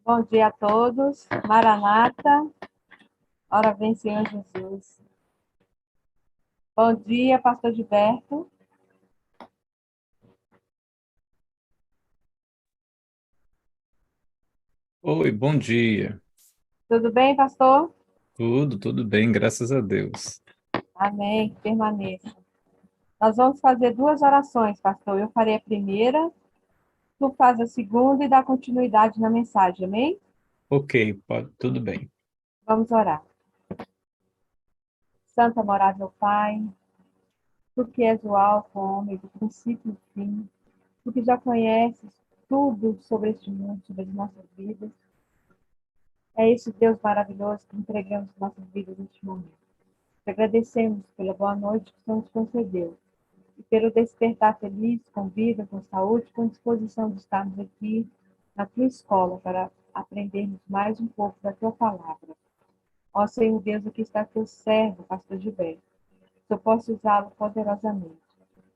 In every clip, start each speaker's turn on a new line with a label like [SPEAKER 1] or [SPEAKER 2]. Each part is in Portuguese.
[SPEAKER 1] Bom dia a todos. Maranata, ora vem Senhor Jesus. Bom dia, pastor Gilberto.
[SPEAKER 2] Oi, bom dia.
[SPEAKER 1] Tudo bem, pastor?
[SPEAKER 2] Tudo bem, graças a Deus.
[SPEAKER 1] Amém, que permaneça. Nós vamos fazer duas orações, pastor. Eu farei a primeira, tu faz a segunda e dá continuidade na mensagem, amém?
[SPEAKER 2] Ok, tudo bem.
[SPEAKER 1] Vamos orar. Santo amorável Pai, tu que és o alfa, o ômega, o princípio e o fim, tu que já conheces tudo sobre este mundo, sobre as nossas vidas, é esse Deus maravilhoso que entregamos nossas vidas neste momento. Te agradecemos pela boa noite que o Senhor nos concedeu e pelo despertar feliz, com vida, com saúde, com disposição de estarmos aqui na tua escola para aprendermos mais um pouco da tua palavra. Ó Senhor Deus, aqui está teu servo, pastor Gilberto, que eu possa usá-lo poderosamente.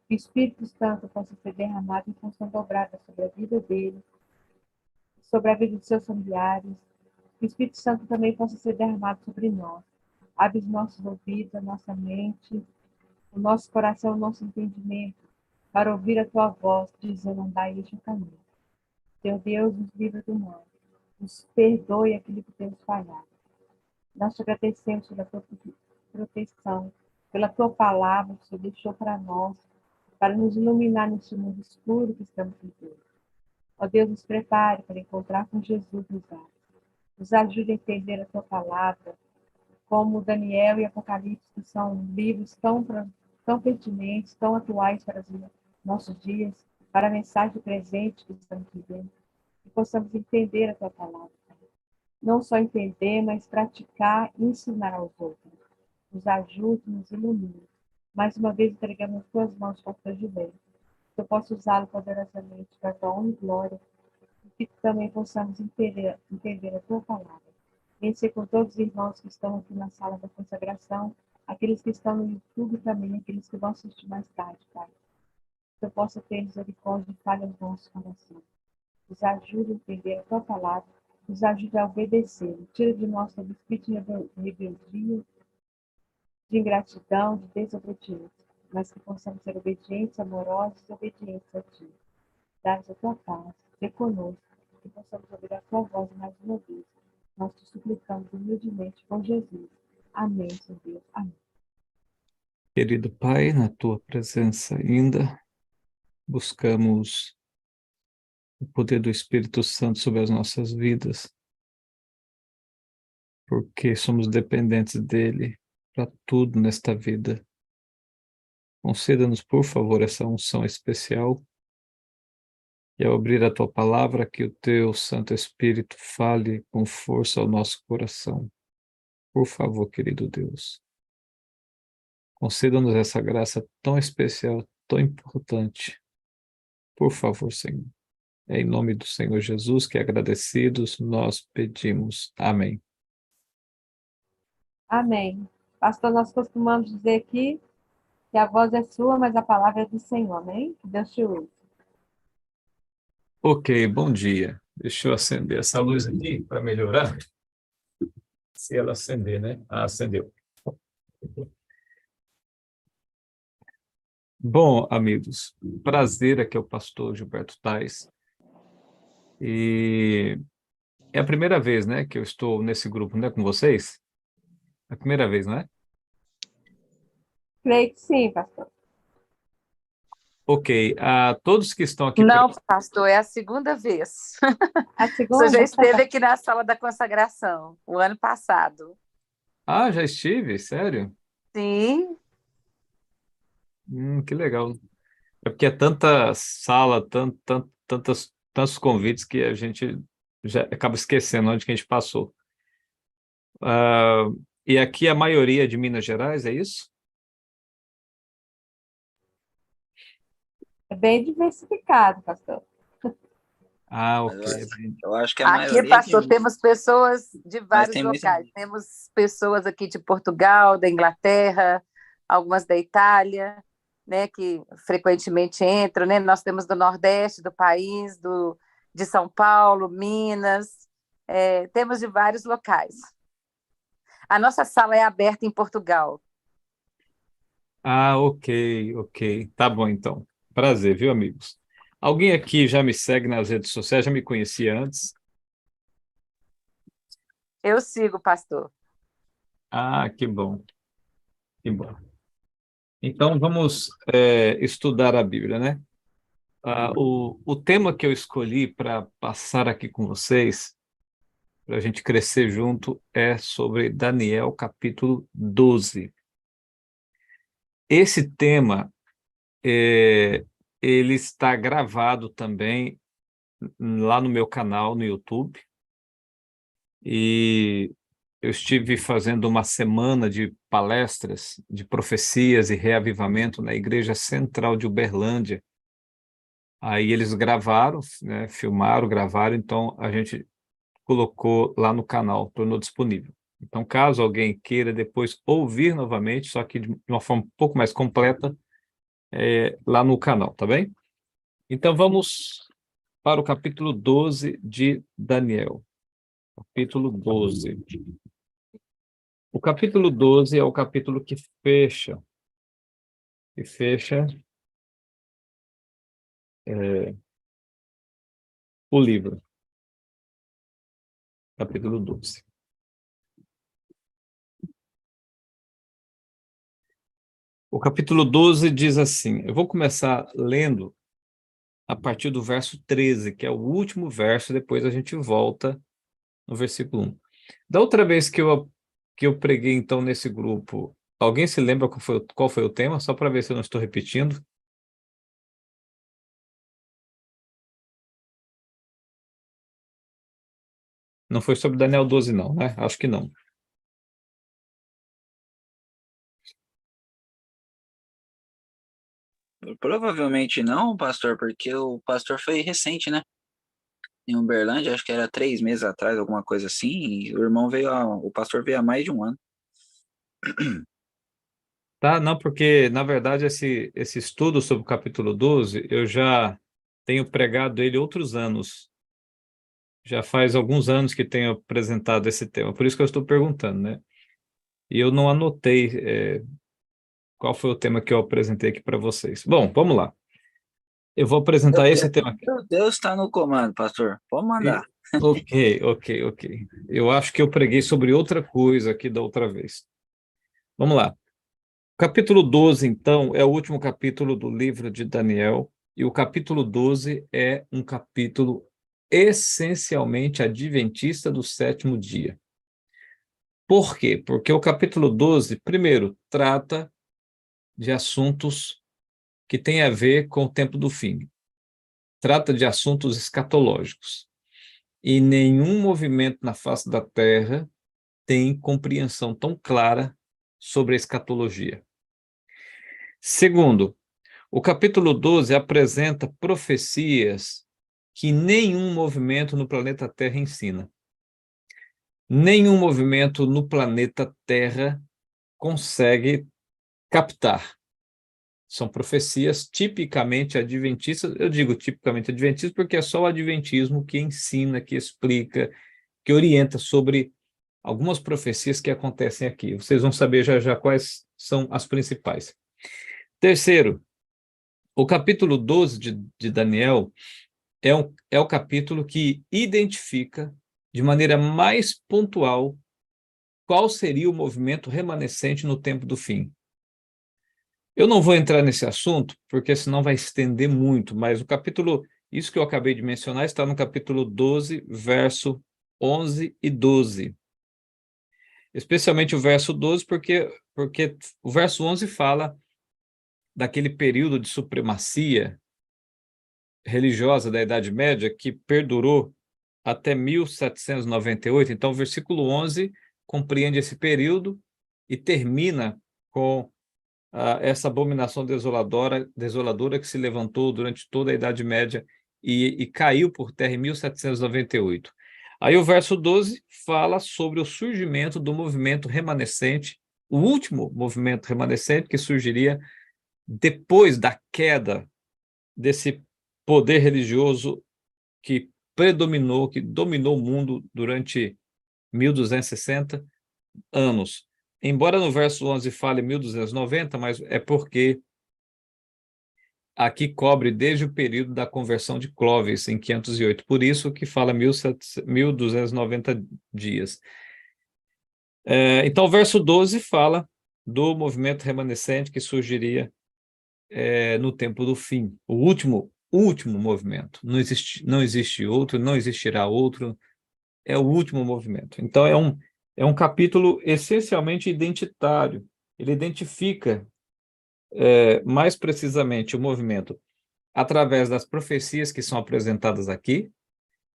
[SPEAKER 1] Que o Espírito Santo possa ser derramado em função dobrada sobre a vida dele, sobre a vida de seus familiares. Que o Espírito Santo também possa ser derramado sobre nós. Abre os nossos ouvidos, a nossa mente, o nosso coração, o nosso entendimento, para ouvir a tua voz, dizendo: andai este caminho. Teu Deus, nos livra do mal, nos perdoe aquilo que temos falhado. Nós te agradecemos pela tua proteção, pela tua palavra que o Senhor deixou para nós, para nos iluminar neste mundo escuro que estamos vivendo. Ó Deus, nos prepare para encontrar com Jesus nos ares. Nos ajude a entender a tua palavra, como Daniel e Apocalipse, que são livros tão pertinentes, tão atuais para os nossos dias, para a mensagem presente que estamos vivendo, que possamos entender a tua palavra. Não só entender, mas praticar e ensinar aos outros. Nos ajude, nos ilumine. Mais uma vez entregamos as tuas mãos, pastor Gilberto, que eu possa usá-lo poderosamente para a tua honra e glória, e que também possamos entender a tua palavra. Vencer com todos os irmãos que estão aqui na sala da consagração, aqueles que estão no YouTube também, aqueles que vão assistir mais tarde, Pai. Que eu possa ter misericórdia e falha no nosso coração. Nos ajude a entender a tua palavra, nos ajude a obedecer. Tira de nós todo espírito de rebeldia, de ingratidão, de desobediência, mas que possamos ser obedientes, amorosos e obedientes a ti. Dá-nos a tua paz, ser conosco, que possamos ouvir a tua voz mais uma vez. Nós te suplicamos humildemente por Jesus. Amém, Senhor Deus. Amém.
[SPEAKER 2] Querido Pai, na tua presença ainda, buscamos o poder do Espírito Santo sobre as nossas vidas, porque somos dependentes dele para tudo nesta vida. Conceda-nos, por favor, essa unção especial e ao abrir a tua palavra, que o teu Santo Espírito fale com força ao nosso coração. Por favor, querido Deus. Conceda-nos essa graça tão especial, tão importante. Por favor, Senhor. É em nome do Senhor Jesus que, agradecidos, nós pedimos. Amém.
[SPEAKER 1] Amém. Pastor, nós costumamos dizer aqui que a voz é sua, mas a palavra é do Senhor. Amém? Que Deus te use.
[SPEAKER 2] Ok, bom dia. Deixa eu acender essa luz aqui para melhorar. Se ela acender, né? Ah, acendeu. Bom, amigos, prazer, aqui é o pastor Gilberto Tais. E é a primeira vez, né, que eu estou nesse grupo, né, com vocês? É a primeira vez, né?
[SPEAKER 1] Creio que sim, pastor.
[SPEAKER 2] Ok, a todos que estão aqui
[SPEAKER 3] Não,
[SPEAKER 2] presentes.
[SPEAKER 3] pastor, é a segunda vez.
[SPEAKER 1] A
[SPEAKER 3] Você já
[SPEAKER 1] segunda?
[SPEAKER 3] esteve aqui na sala da consagração, o ano passado.
[SPEAKER 2] Ah, já estive? Sério?
[SPEAKER 3] Sim,
[SPEAKER 2] Que legal. É porque é tanta sala, tantos convites que a gente já acaba esquecendo onde que a gente passou. Ah, e aqui a maioria é de Minas Gerais, é isso?
[SPEAKER 1] É bem diversificado, pastor.
[SPEAKER 2] Ah,
[SPEAKER 4] Mas
[SPEAKER 2] ok.
[SPEAKER 4] eu acho que a
[SPEAKER 3] aqui,
[SPEAKER 4] maioria é de
[SPEAKER 3] pastor,
[SPEAKER 4] Minas,
[SPEAKER 3] temos pessoas de
[SPEAKER 4] mas
[SPEAKER 3] vários
[SPEAKER 4] tem muita.
[SPEAKER 3] locais. Temos pessoas aqui de Portugal, da Inglaterra, algumas da Itália, né, que frequentemente entram, né? Nós temos do Nordeste do país, de São Paulo, Minas. Temos de vários locais. A nossa sala é aberta em Portugal.
[SPEAKER 2] Ah, ok. Tá bom, então. Prazer, viu, amigos? Alguém aqui já me segue nas redes sociais, já me conhecia antes?
[SPEAKER 3] Eu sigo, pastor.
[SPEAKER 2] Ah, que bom, que bom. Então, vamos estudar a Bíblia, né? O tema que eu escolhi para passar aqui com vocês, para a gente crescer junto, é sobre Daniel, capítulo 12. Esse tema, é, ele está gravado também lá no meu canal no YouTube, e eu estive fazendo uma semana de palestras de profecias e reavivamento na Igreja Central de Uberlândia. Aí eles gravaram, né, filmaram, gravaram, então a gente colocou lá no canal, tornou disponível. Então, caso alguém queira depois ouvir novamente, só que de uma forma um pouco mais completa, lá no canal, tá bem? Então, vamos para o capítulo 12 de Daniel. Capítulo 12. O capítulo 12 é o capítulo que fecha o livro. Capítulo 12. O capítulo 12 diz assim, eu vou começar lendo a partir do verso 13, que é o último verso, depois a gente volta no versículo 1. Da outra vez que eu preguei, então, nesse grupo, alguém se lembra qual foi o tema? Só para ver se eu não estou repetindo. Não foi sobre Daniel 12, não, né? Acho que não.
[SPEAKER 4] Provavelmente não, pastor, porque o pastor foi recente, né? Em Uberlândia, acho que era 3 meses atrás, alguma coisa assim, e o pastor veio há mais de um ano.
[SPEAKER 2] Tá? Não, porque, na verdade, esse estudo sobre o capítulo 12, eu já tenho pregado ele outros anos. Já faz alguns anos que tenho apresentado esse tema, por isso que eu estou perguntando, né? E eu não anotei, qual foi o tema que eu apresentei aqui para vocês. Bom, vamos lá. Eu vou apresentar esse tema aqui.
[SPEAKER 4] Deus está no comando, pastor. Pode mandar.
[SPEAKER 2] Ok. Eu acho que eu preguei sobre outra coisa aqui da outra vez. Vamos lá. O capítulo 12, então, é o último capítulo do livro de Daniel, e o capítulo 12 é um capítulo essencialmente adventista do sétimo dia. Por quê? Porque o capítulo 12, primeiro, trata de assuntos que têm a ver com o tempo do fim. Trata de assuntos escatológicos. E nenhum movimento na face da Terra tem compreensão tão clara sobre a escatologia. Segundo, o capítulo 12 apresenta profecias que nenhum movimento no planeta Terra ensina. Nenhum movimento no planeta Terra consegue captar. São profecias tipicamente adventistas. Eu digo tipicamente adventistas porque é só o adventismo que ensina, que explica, que orienta sobre algumas profecias que acontecem aqui. Vocês vão saber já já quais são as principais. Terceiro, o capítulo 12 de Daniel é o capítulo que identifica de maneira mais pontual qual seria o movimento remanescente no tempo do fim. Eu não vou entrar nesse assunto, porque senão vai estender muito, mas isso que eu acabei de mencionar está no capítulo 12, verso 11 e 12. Especialmente o verso 12, porque o verso 11 fala daquele período de supremacia religiosa da Idade Média que perdurou até 1798. Então, o versículo 11 compreende esse período e termina com essa abominação desoladora que se levantou durante toda a Idade Média e caiu por terra em 1798. Aí o verso 12 fala sobre o surgimento do movimento remanescente, o último movimento remanescente que surgiria depois da queda desse poder religioso que predominou, que dominou o mundo durante 1260 anos. Embora no verso 11 fale 1290, mas é porque aqui cobre desde o período da conversão de Clovis, em 508. Por isso que fala 1290 dias. Então, o verso 12 fala do movimento remanescente que surgiria no tempo do fim. O último movimento. Não existe outro, não existirá outro. É o último movimento. Então, é um capítulo essencialmente identitário. Ele identifica mais precisamente o movimento através das profecias que são apresentadas aqui,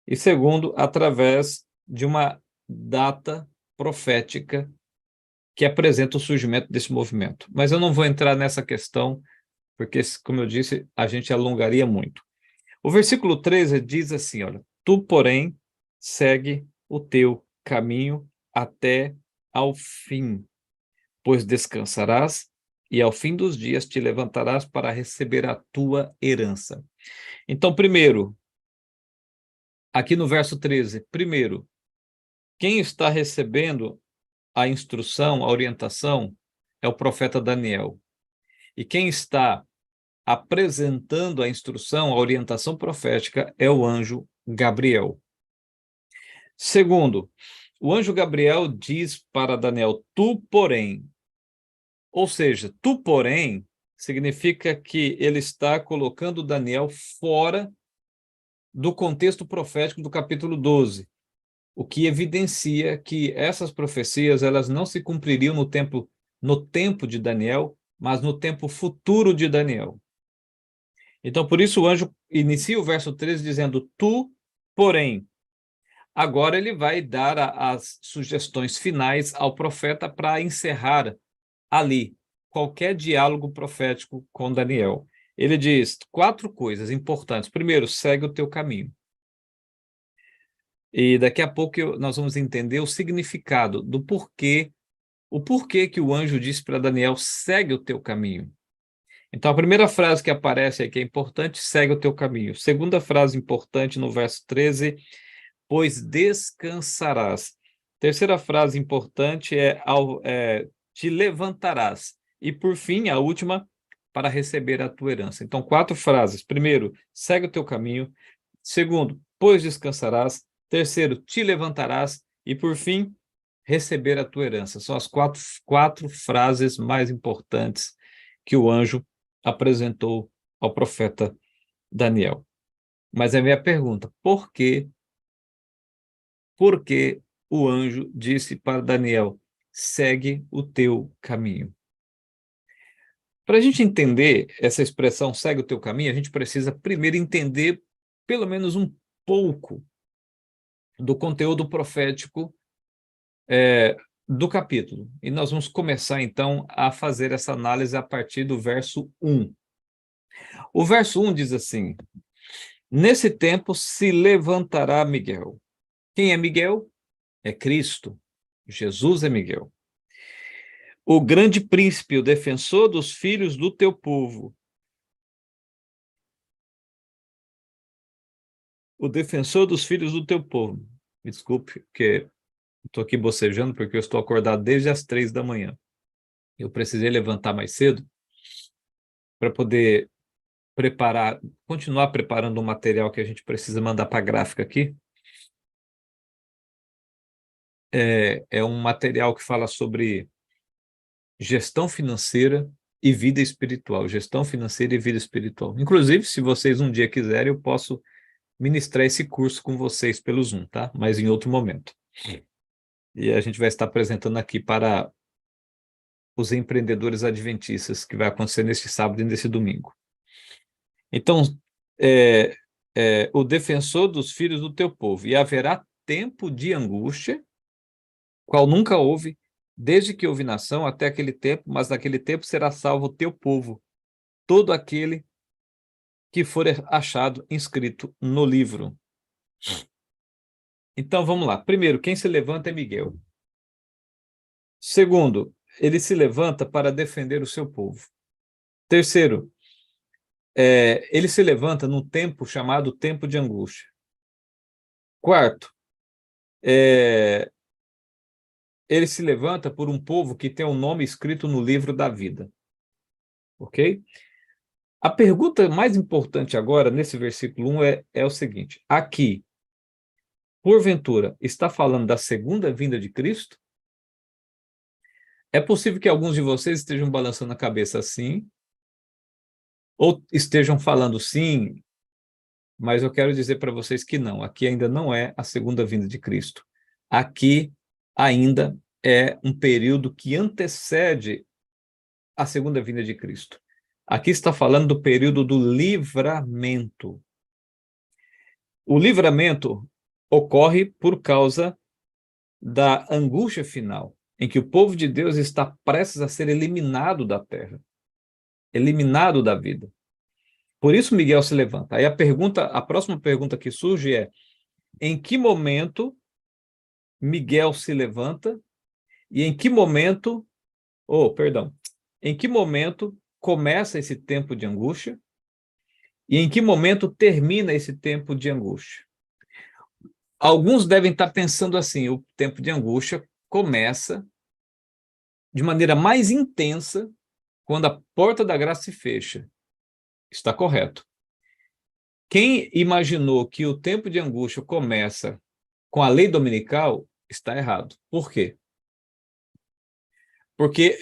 [SPEAKER 2] e segundo, através de uma data profética que apresenta o surgimento desse movimento. Mas eu não vou entrar nessa questão, porque, como eu disse, a gente alongaria muito. O versículo 13 diz assim, olha, tu, porém, segue o teu caminho até ao fim, pois descansarás e ao fim dos dias te levantarás para receber a tua herança. Então, primeiro, aqui no verso 13, primeiro, quem está recebendo a instrução, a orientação, é o profeta Daniel. E quem está apresentando a instrução, a orientação profética, é o anjo Gabriel. Segundo, o anjo Gabriel diz para Daniel, tu, porém. Ou seja, tu, porém, significa que ele está colocando Daniel fora do contexto profético do capítulo 12, o que evidencia que essas profecias elas não se cumpririam no tempo de Daniel, mas no tempo futuro de Daniel. Então, por isso o anjo inicia o verso 13 dizendo, tu, porém. Agora ele vai dar as sugestões finais ao profeta para encerrar ali qualquer diálogo profético com Daniel. Ele diz 4 coisas importantes. Primeiro, segue o teu caminho. E daqui a pouco nós vamos entender o significado do porquê, o porquê que o anjo disse para Daniel, segue o teu caminho. Então, a primeira frase que aparece aqui é importante, segue o teu caminho. Segunda frase importante no verso 13, pois descansarás. Terceira frase importante te levantarás. E, por fim, a última, para receber a tua herança. Então, 4 frases. Primeiro, segue o teu caminho. Segundo, pois descansarás. Terceiro, te levantarás. E, por fim, receber a tua herança. São as quatro frases mais importantes que o anjo apresentou ao profeta Daniel. Mas a minha pergunta, por que o anjo disse para Daniel, segue o teu caminho? Para a gente entender essa expressão, segue o teu caminho, a gente precisa primeiro entender pelo menos um pouco do conteúdo profético do capítulo. E nós vamos começar, então, a fazer essa análise a partir do verso 1. O verso 1 diz assim, nesse tempo se levantará Miguel. Quem é Miguel? É Cristo. Jesus é Miguel. O grande príncipe, o defensor dos filhos do teu povo. O defensor dos filhos do teu povo. Me desculpe, porque estou aqui bocejando, porque eu estou acordado desde as 3 da manhã. Eu precisei levantar mais cedo para poder continuar preparando um material que a gente precisa mandar para a gráfica aqui. É um material que fala sobre gestão financeira e vida espiritual. Gestão financeira e vida espiritual. Inclusive, se vocês um dia quiserem, eu posso ministrar esse curso com vocês pelo Zoom, tá? Mas em outro momento. E a gente vai estar apresentando aqui para os empreendedores adventistas, que vai acontecer neste sábado e nesse domingo. Então, o defensor dos filhos do teu povo, e haverá tempo de angústia, qual nunca houve, desde que houve nação até aquele tempo, mas naquele tempo será salvo o teu povo, todo aquele que for achado inscrito no livro. Então, vamos lá. Primeiro, quem se levanta é Miguel. Segundo, ele se levanta para defender o seu povo. Terceiro, ele se levanta num tempo chamado tempo de angústia. Quarto, ele se levanta por um povo que tem um nome escrito no livro da vida. Ok? A pergunta mais importante agora, nesse versículo 1, é o seguinte: aqui, porventura, está falando da segunda vinda de Cristo? É possível que alguns de vocês estejam balançando a cabeça assim, ou estejam falando sim, mas eu quero dizer para vocês que não. Aqui ainda não é a segunda vinda de Cristo. Aqui ainda é um período que antecede a segunda vinda de Cristo. Aqui está falando do período do livramento. O livramento ocorre por causa da angústia final, em que o povo de Deus está prestes a ser eliminado da terra, eliminado da vida. Por isso Miguel se levanta. Aí a próxima pergunta que surge é: em que momento Miguel se levanta e em que momento, em que momento começa esse tempo de angústia e em que momento termina esse tempo de angústia? Alguns devem estar pensando assim: o tempo de angústia começa de maneira mais intensa quando a porta da graça se fecha. Está correto. Quem imaginou que o tempo de angústia começa com a lei dominical está errado. Por quê? Porque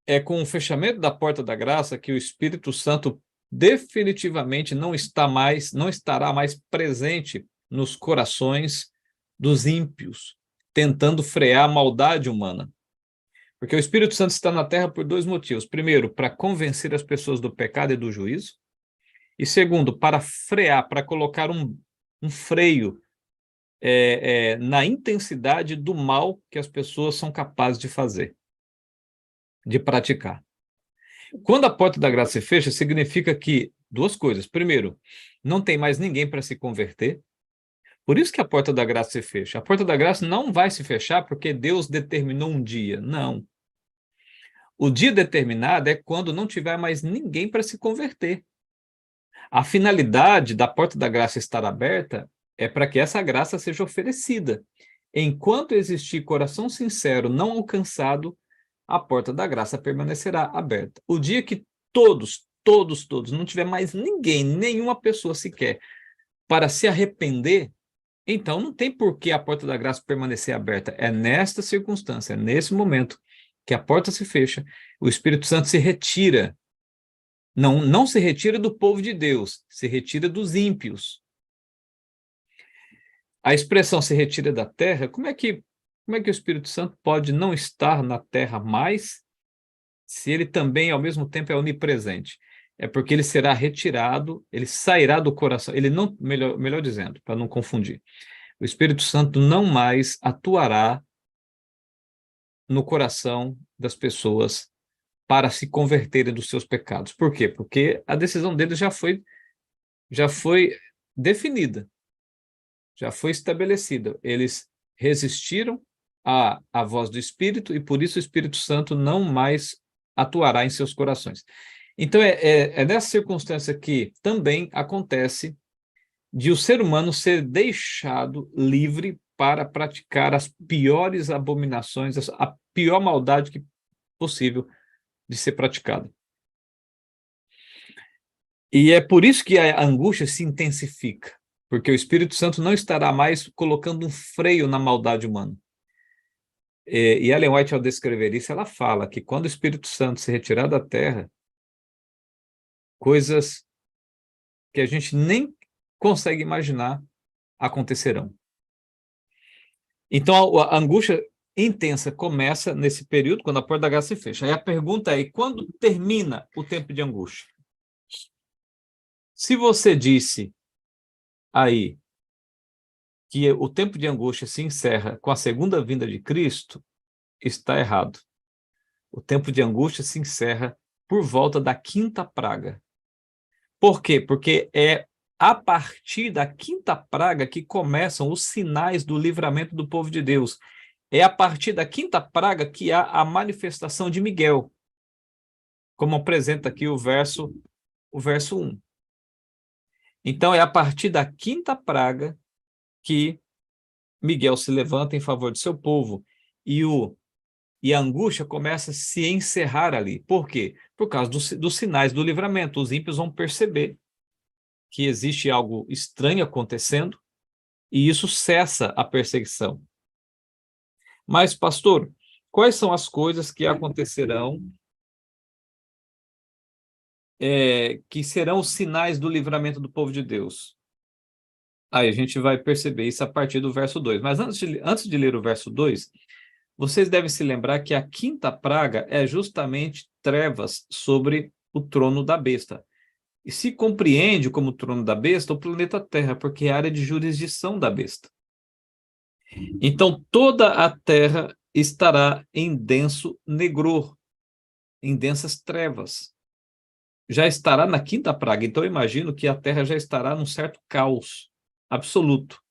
[SPEAKER 2] é com o fechamento da porta da graça que o Espírito Santo definitivamente não estará mais presente nos corações dos ímpios, tentando frear a maldade humana. Porque o Espírito Santo está na terra por dois motivos. Primeiro, para convencer as pessoas do pecado e do juízo. E segundo, para frear, para colocar um freio na intensidade do mal que as pessoas são capazes de fazer, de praticar. Quando a porta da graça se fecha, significa que duas coisas. Primeiro, não tem mais ninguém para se converter. Por isso que a porta da graça se fecha. A porta da graça não vai se fechar porque Deus determinou um dia. Não. O dia determinado é quando não tiver mais ninguém para se converter. A finalidade da porta da graça estar aberta é para que essa graça seja oferecida. Enquanto existir coração sincero não alcançado, a porta da graça permanecerá aberta. O dia que todos, não tiver mais ninguém, nenhuma pessoa sequer, para se arrepender, então não tem por que a porta da graça permanecer aberta. É nesta circunstância, é nesse momento, que a porta se fecha, o Espírito Santo se retira. Não se retira do povo de Deus, se retira dos ímpios. A expressão se retira da terra, como é que o Espírito Santo pode não estar na terra mais, se ele também, ao mesmo tempo, é onipresente? É porque ele será retirado, ele sairá do coração, ele não, melhor dizendo, para não confundir, o Espírito Santo não mais atuará no coração das pessoas para se converterem dos seus pecados. Por quê? Porque a decisão deles já foi definida, já foi estabelecida. Eles resistiram à voz do Espírito e por isso o Espírito Santo não mais atuará em seus corações. Então é nessa circunstância que também acontece de o ser humano ser deixado livre para praticar as piores abominações, a pior maldade possível de ser praticada. E é por isso que a angústia se intensifica, porque o Espírito Santo não estará mais colocando um freio na maldade humana. E Ellen White, ao descrever isso, ela fala que quando o Espírito Santo se retirar da terra, coisas que a gente nem consegue imaginar acontecerão. Então, a angústia intensa começa nesse período, quando a porta da graça se fecha. Aí a pergunta é: quando termina o tempo de angústia? Se você disse aí que o tempo de angústia se encerra com a segunda vinda de Cristo, está errado. O tempo de angústia se encerra por volta da quinta praga. Por quê? Porque é a partir da quinta praga que começam os sinais do livramento do povo de Deus. É a partir da quinta praga que há a manifestação de Miguel, como apresenta aqui o verso 1. Então, é a partir da quinta praga que Miguel se levanta em favor de seu povo e a angústia começa a se encerrar ali. Por quê? Por causa dos sinais do livramento. Os ímpios vão perceber que existe algo estranho acontecendo e isso cessa a perseguição. Mas, pastor, quais são as coisas que acontecerão, que serão os sinais do livramento do povo de Deus? Aí a gente vai perceber isso a partir do verso 2. Mas antes de ler o verso 2, vocês devem se lembrar que a quinta praga é justamente trevas sobre o trono da besta. E se compreende como trono da besta o planeta Terra, porque é a área de jurisdição da besta. Então, toda a Terra estará em denso negror, em densas trevas. Já estará na quinta praga. Então, eu imagino que a Terra já estará num certo caos absoluto.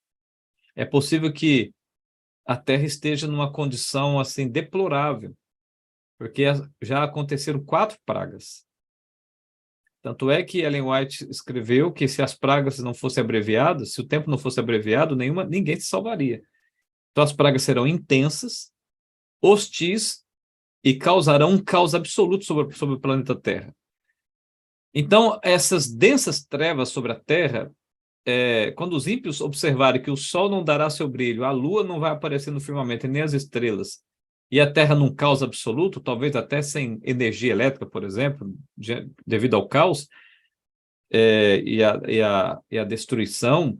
[SPEAKER 2] É possível que a Terra esteja numa condição assim deplorável, porque já aconteceram 4 pragas. Tanto é que Ellen White escreveu que se as pragas não fossem abreviadas, se o tempo não fosse abreviado, ninguém se salvaria. Então as pragas serão intensas, hostis e causarão um caos absoluto sobre o planeta Terra. Então essas densas trevas sobre a Terra, quando os ímpios observarem que o sol não dará seu brilho, a lua não vai aparecer no firmamento e nem as estrelas, e a Terra num caos absoluto, talvez até sem energia elétrica, por exemplo, devido ao caos, e a destruição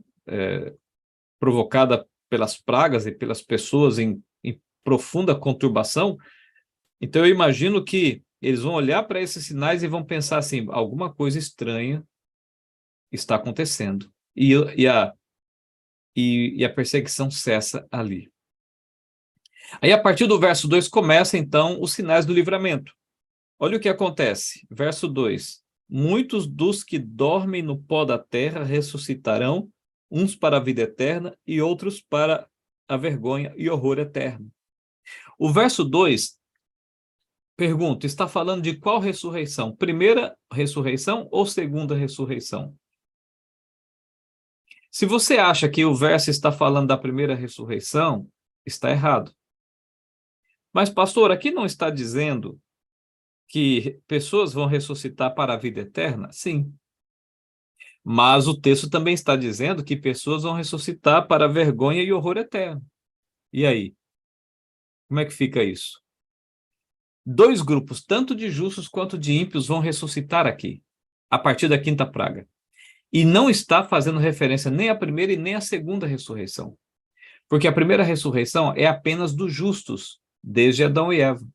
[SPEAKER 2] provocada pelas pragas e pelas pessoas em profunda conturbação. Então eu imagino que eles vão olhar para esses sinais e vão pensar assim, alguma coisa estranha está acontecendo. E a perseguição cessa ali. Aí, a partir do verso 2, começa, então, os sinais do livramento. Olha o que acontece. Verso 2. Muitos dos que dormem no pó da terra ressuscitarão, uns para a vida eterna e outros para a vergonha e horror eterno. O verso 2, pergunto, está falando de qual ressurreição? Primeira ressurreição ou segunda ressurreição? Se você acha que o verso está falando da primeira ressurreição, está errado. Mas, pastor, aqui não está dizendo que pessoas vão ressuscitar para a vida eterna? Sim. Mas o texto também está dizendo que pessoas vão ressuscitar para a vergonha e horror eterno. E aí? Como é que fica isso? 2 grupos, tanto de justos quanto de ímpios, vão ressuscitar aqui, a partir da quinta praga. E não está fazendo referência nem à primeira e nem à segunda ressurreição. Porque a primeira ressurreição é apenas dos justos, desde Adão e Eva.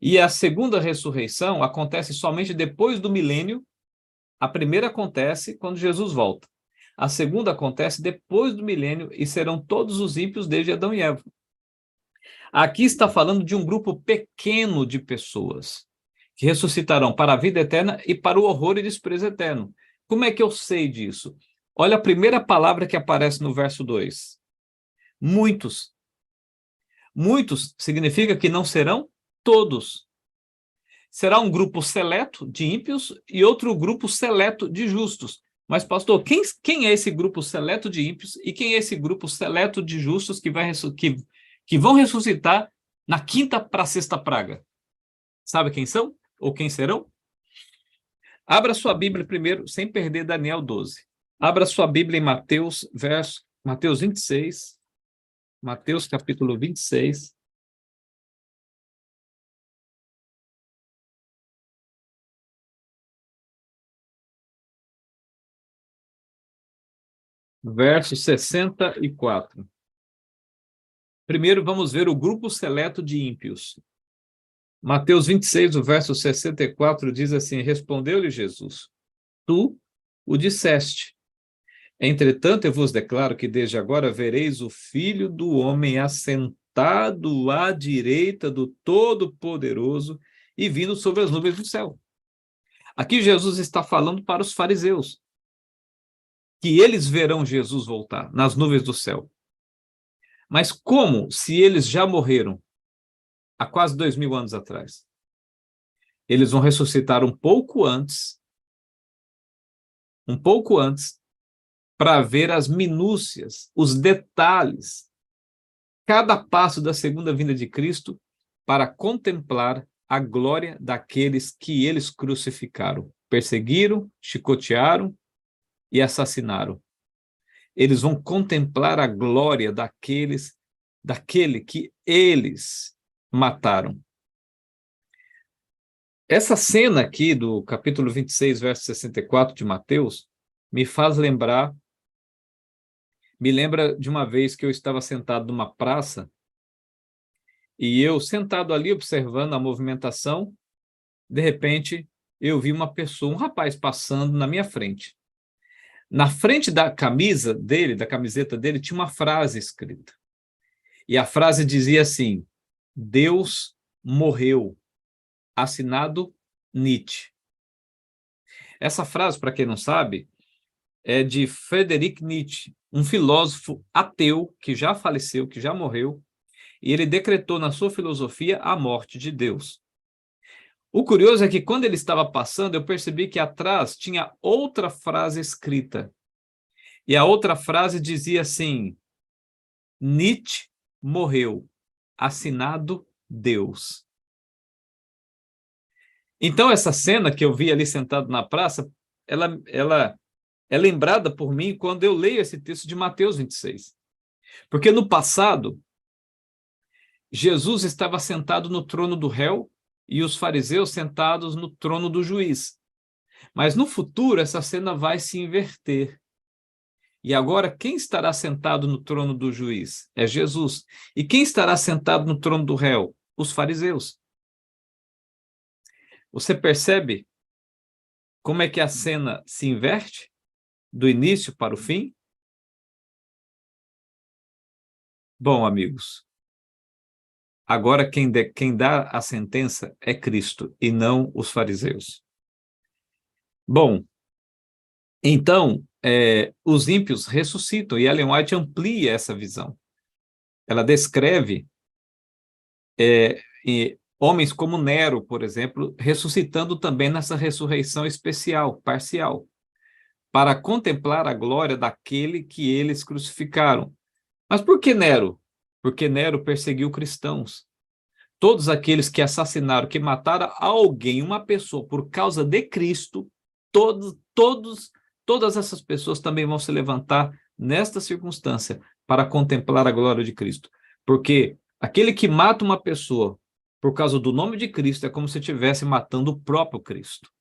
[SPEAKER 2] E a segunda ressurreição acontece somente depois do milênio. A primeira acontece quando Jesus volta. A segunda acontece depois do milênio e serão todos os ímpios desde Adão e Eva. Aqui está falando de um grupo pequeno de pessoas que ressuscitarão para a vida eterna e para o horror e desprezo eterno. Como é que eu sei disso? Olha a primeira palavra que aparece no verso 2. Muitos. Muitos significa que não serão todos. Será um grupo seleto de ímpios e outro grupo seleto de justos. Mas, pastor, quem é esse grupo seleto de ímpios e quem é esse grupo seleto de justos que vão ressuscitar na quinta para a sexta praga? Sabe quem são? Ou quem serão? Abra sua Bíblia primeiro, sem perder Daniel 12. Abra sua Bíblia em Mateus 26. Mateus capítulo 26. Verso 64. Primeiro vamos ver o grupo seleto de ímpios. Mateus 26, o verso 64 diz assim: respondeu-lhe Jesus, tu o disseste. Entretanto, eu vos declaro que desde agora vereis o Filho do Homem assentado à direita do Todo-Poderoso e vindo sobre as nuvens do céu. Aqui Jesus está falando para os fariseus, que eles verão Jesus voltar nas nuvens do céu. Mas como se eles já morreram há quase 2000 anos atrás? Eles vão ressuscitar um pouco antes para ver as minúcias, os detalhes, cada passo da segunda vinda de Cristo, para contemplar a glória daqueles que eles crucificaram, perseguiram, chicotearam e assassinaram. Eles vão contemplar a glória daquele que eles mataram. Essa cena aqui do capítulo 26, verso 64 de Mateus, me lembra de uma vez que eu estava sentado numa praça, e eu sentado ali observando a movimentação, de repente eu vi uma pessoa, um rapaz passando na minha frente. Na frente da camisa dele, da camiseta dele, tinha uma frase escrita. E a frase dizia assim: Deus morreu, assinado Nietzsche. Essa frase, para quem não sabe, é de Friedrich Nietzsche, um filósofo ateu que já faleceu, que já morreu, e ele decretou na sua filosofia a morte de Deus. O curioso é que quando ele estava passando, eu percebi que atrás tinha outra frase escrita. E a outra frase dizia assim: Nietzsche morreu, assinado Deus. Então, essa cena que eu vi ali sentado na praça, ela é lembrada por mim quando eu leio esse texto de Mateus 26. Porque no passado, Jesus estava sentado no trono do réu e os fariseus sentados no trono do juiz. Mas no futuro, essa cena vai se inverter. E agora, quem estará sentado no trono do juiz? É Jesus. E quem estará sentado no trono do réu? Os fariseus. Você percebe como é que a cena se inverte? Do início para o fim? Bom, amigos, agora quem dá a sentença é Cristo e não os fariseus. Bom, então, os ímpios ressuscitam, e Ellen White amplia essa visão. Ela descreve homens como Nero, por exemplo, ressuscitando também nessa ressurreição especial, parcial, para contemplar a glória daquele que eles crucificaram. Mas por que Nero? Porque Nero perseguiu cristãos. Todos aqueles que assassinaram, que mataram alguém, uma pessoa, por causa de Cristo, todas essas pessoas também vão se levantar nesta circunstância para contemplar a glória de Cristo. Porque aquele que mata uma pessoa por causa do nome de Cristo é como se estivesse matando o próprio Cristo.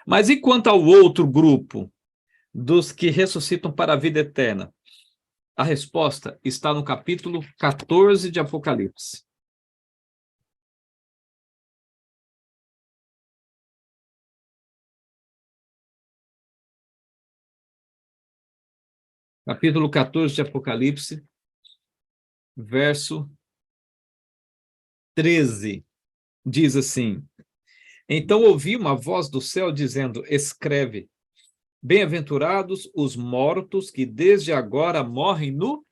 [SPEAKER 2] Mas e quanto ao outro grupo, dos que ressuscitam para a vida eterna? A resposta está no capítulo 14 de Apocalipse. Capítulo 14 de Apocalipse, verso 13, diz assim: Então ouvi uma voz do céu dizendo: Escreve, bem-aventurados os mortos que desde agora morrem no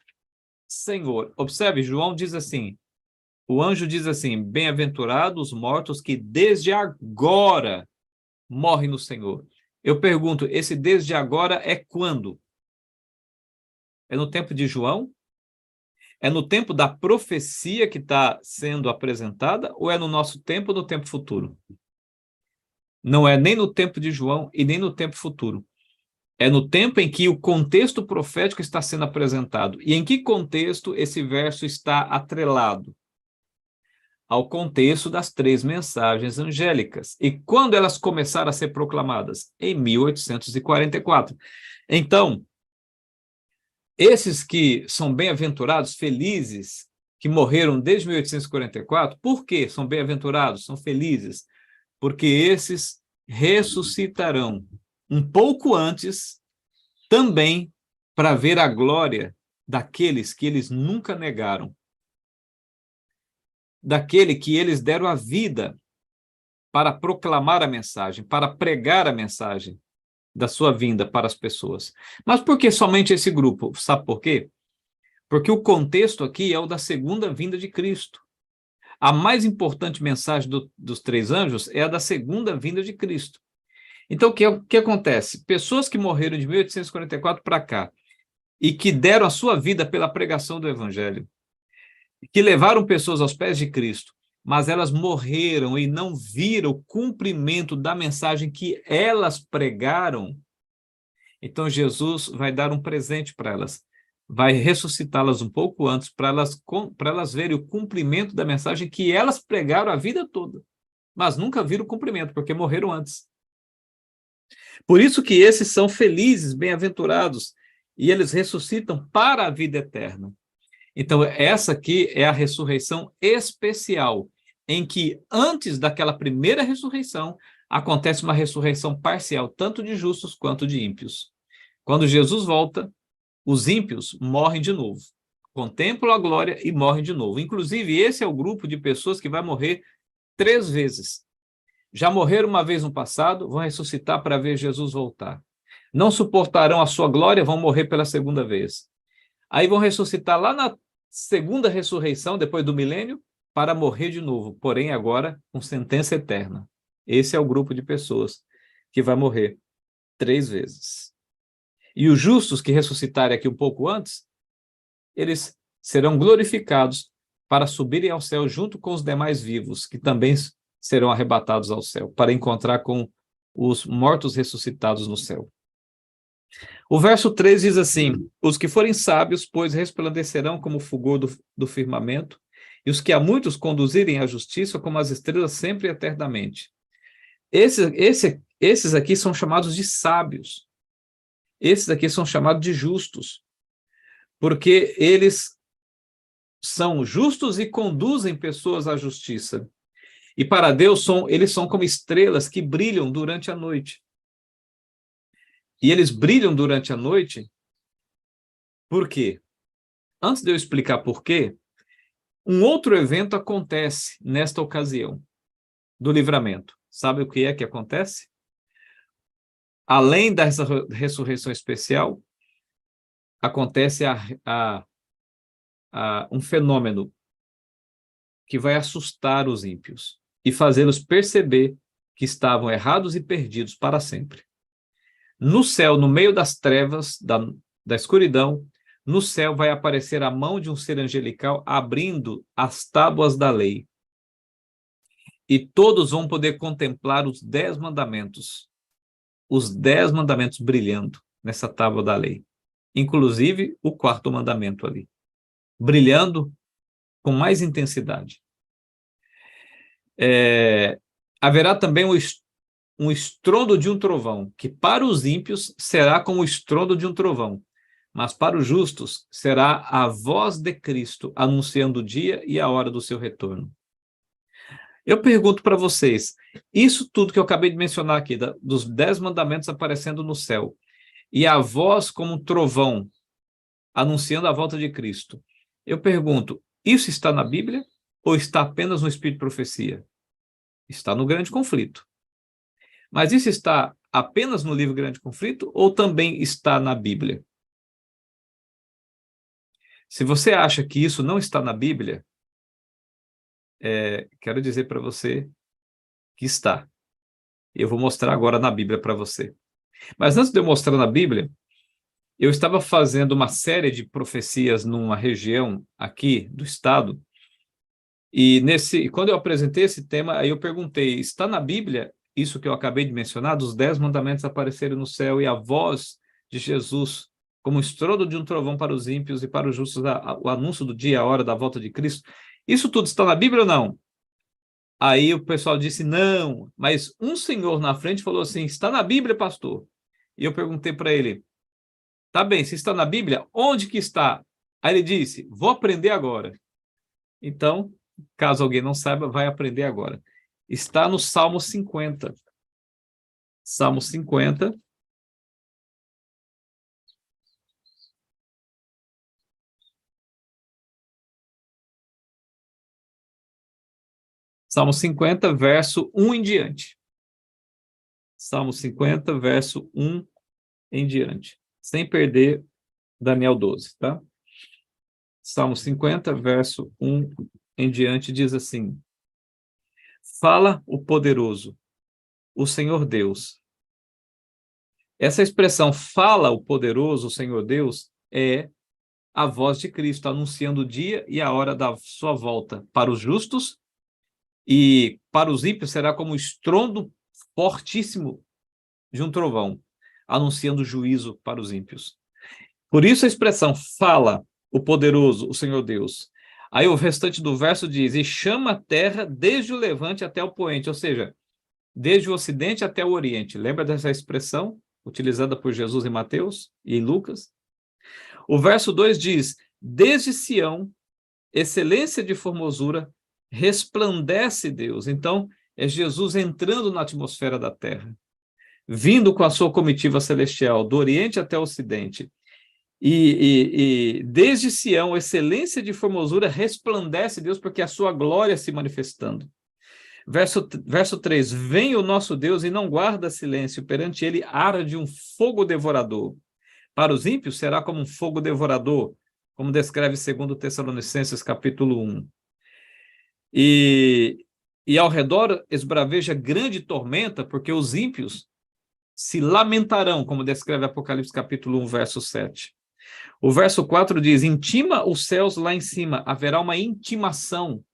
[SPEAKER 2] Senhor. Observe, João diz assim, o anjo diz assim: Bem-aventurados os mortos que desde agora morrem no Senhor. Eu pergunto, esse desde agora é quando? É no tempo de João? É no tempo da profecia que está sendo apresentada ou é no nosso tempo ou no tempo futuro? Não é nem no tempo de João e nem no tempo futuro. É no tempo em que o contexto profético está sendo apresentado. E em que contexto esse verso está atrelado? Ao contexto das 3 mensagens angélicas. E quando elas começaram a ser proclamadas? Em 1844. Então, esses que são bem-aventurados, felizes, que morreram desde 1844, por que são bem-aventurados, são felizes? Porque esses ressuscitarão um pouco antes, também para ver a glória daqueles que eles nunca negaram, daquele que eles deram a vida para proclamar a mensagem, para pregar a mensagem da sua vinda para as pessoas. Mas por que somente esse grupo? Sabe por quê? Porque o contexto aqui é o da segunda vinda de Cristo. A mais importante mensagem dos 3 anjos é a da segunda vinda de Cristo. Então, o que acontece? Pessoas que morreram de 1844 para cá e que deram a sua vida pela pregação do Evangelho, que levaram pessoas aos pés de Cristo, mas elas morreram e não viram o cumprimento da mensagem que elas pregaram, então Jesus vai dar um presente para elas, vai ressuscitá-las um pouco antes, para elas verem o cumprimento da mensagem que elas pregaram a vida toda, mas nunca viram o cumprimento, porque morreram antes. Por isso que esses são felizes, bem-aventurados, e eles ressuscitam para a vida eterna. Então, essa aqui é a ressurreição especial, em que antes daquela primeira ressurreição, acontece uma ressurreição parcial, tanto de justos quanto de ímpios. Quando Jesus volta, os ímpios morrem de novo, contemplam a glória e morrem de novo. Inclusive, esse é o grupo de pessoas que vai morrer 3 vezes. Já morreram uma vez no passado, vão ressuscitar para ver Jesus voltar. Não suportarão a sua glória, vão morrer pela segunda vez. Aí vão ressuscitar lá na segunda ressurreição, depois do milênio, para morrer de novo, porém agora com sentença eterna. Esse é o grupo de pessoas que vai morrer 3 vezes. E os justos que ressuscitarem aqui um pouco antes, eles serão glorificados para subirem ao céu junto com os demais vivos, que também serão arrebatados ao céu, para encontrar com os mortos ressuscitados no céu. O verso 3 diz assim: os que forem sábios, pois resplandecerão como o fulgor do firmamento, e os que a muitos conduzirem à justiça como as estrelas sempre e eternamente. Esses aqui são chamados de sábios. Esses aqui são chamados de justos, porque eles são justos e conduzem pessoas à justiça. E para Deus, eles são como estrelas que brilham durante a noite. E eles brilham durante a noite, por quê? Antes de eu explicar por quê, um outro evento acontece nesta ocasião do livramento. Sabe o que é que acontece? Além dessa ressurreição especial, acontece um fenômeno que vai assustar os ímpios e fazê-los perceber que estavam errados e perdidos para sempre. No céu, no meio das trevas, da escuridão, no céu vai aparecer a mão de um ser angelical abrindo as tábuas da lei. E todos vão poder contemplar os 10 mandamentos. Os 10 mandamentos brilhando nessa tábua da lei. Inclusive o 4º mandamento ali. Brilhando com mais intensidade. Haverá também um estrondo de um trovão, que para os ímpios será como o estrondo de um trovão, mas para os justos será a voz de Cristo anunciando o dia e a hora do seu retorno. Eu pergunto para vocês, isso tudo que eu acabei de mencionar aqui, dos 10 mandamentos aparecendo no céu, e a voz como um trovão anunciando a volta de Cristo, eu pergunto, isso está na Bíblia ou está apenas no Espírito de Profecia? Está no Grande Conflito. Mas isso está apenas no livro Grande Conflito ou também está na Bíblia? Se você acha que isso não está na Bíblia, quero dizer para você que está. Eu vou mostrar agora na Bíblia para você. Mas antes de eu mostrar na Bíblia, eu estava fazendo uma série de profecias numa região aqui do estado, e quando eu apresentei esse tema, aí eu perguntei, está na Bíblia isso que eu acabei de mencionar, dos 10 mandamentos aparecerem no céu e a voz de Jesus, como o estrondo de um trovão para os ímpios e para os justos, o anúncio do dia, a hora da volta de Cristo? Isso tudo está na Bíblia ou não? Aí o pessoal disse, não, mas um senhor na frente falou assim, está na Bíblia, pastor. E eu perguntei para ele, tá bem, se está na Bíblia, onde que está? Aí ele disse, vou aprender agora. Então, caso alguém não saiba, vai aprender agora. Está no Salmo 50. Salmo 50. Salmo 50, verso 1 em diante. Salmo 50, verso 1 em diante. Sem perder Daniel 12, tá? Salmo 50, verso 1 em diante, diz assim: fala o poderoso, o Senhor Deus, Essa expressão fala o poderoso Senhor Deus é a voz de Cristo anunciando o dia e a hora da sua volta para os justos, e para os ímpios será como o estrondo fortíssimo de um trovão, anunciando juízo para os ímpios. Por isso a expressão fala o poderoso, o Senhor Deus. Aí o restante do verso diz, e chama a terra desde o levante até o poente, ou seja, desde o ocidente até o oriente. Lembra dessa expressão utilizada por Jesus em Mateus e em Lucas? O verso 2 diz, desde Sião, excelência de formosura, resplandece Deus. Então, é Jesus entrando na atmosfera da terra, vindo com a sua comitiva celestial, do oriente até o ocidente. E desde Sião, excelência de formosura, resplandece Deus, porque a sua glória se manifestando. Verso 3, vem o nosso Deus e não guarda silêncio, perante ele arde um fogo devorador. Para os ímpios será como um fogo devorador, como descreve 2 Tessalonicenses capítulo 1. E ao redor esbraveja grande tormenta, porque os ímpios se lamentarão, como descreve Apocalipse capítulo 1, verso 7. O verso 4 diz, intima os céus lá em cima, haverá uma intimação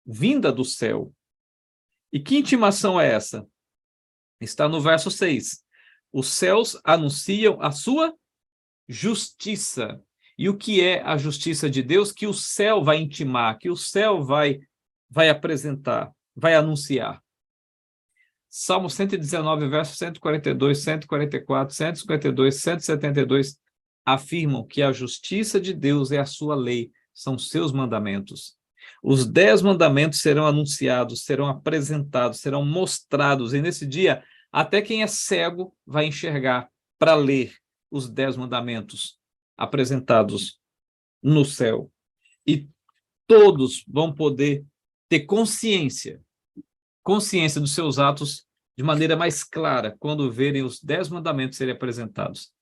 [SPEAKER 2] vinda do céu. E que intimação é essa? Está no verso 6. Os céus anunciam a sua justiça. E o que é a justiça de Deus? Que o céu vai intimar, que o céu vai apresentar, vai anunciar. Salmo 119, verso 142, 144, 152, 172 afirmam que a justiça de Deus é a sua lei, são seus mandamentos. Os 10 mandamentos serão anunciados, serão apresentados, serão mostrados, e nesse dia até quem é cego vai enxergar para ler os 10 mandamentos apresentados no céu. E todos vão poder ter consciência dos seus atos de maneira mais clara quando verem os 10 mandamentos serem apresentados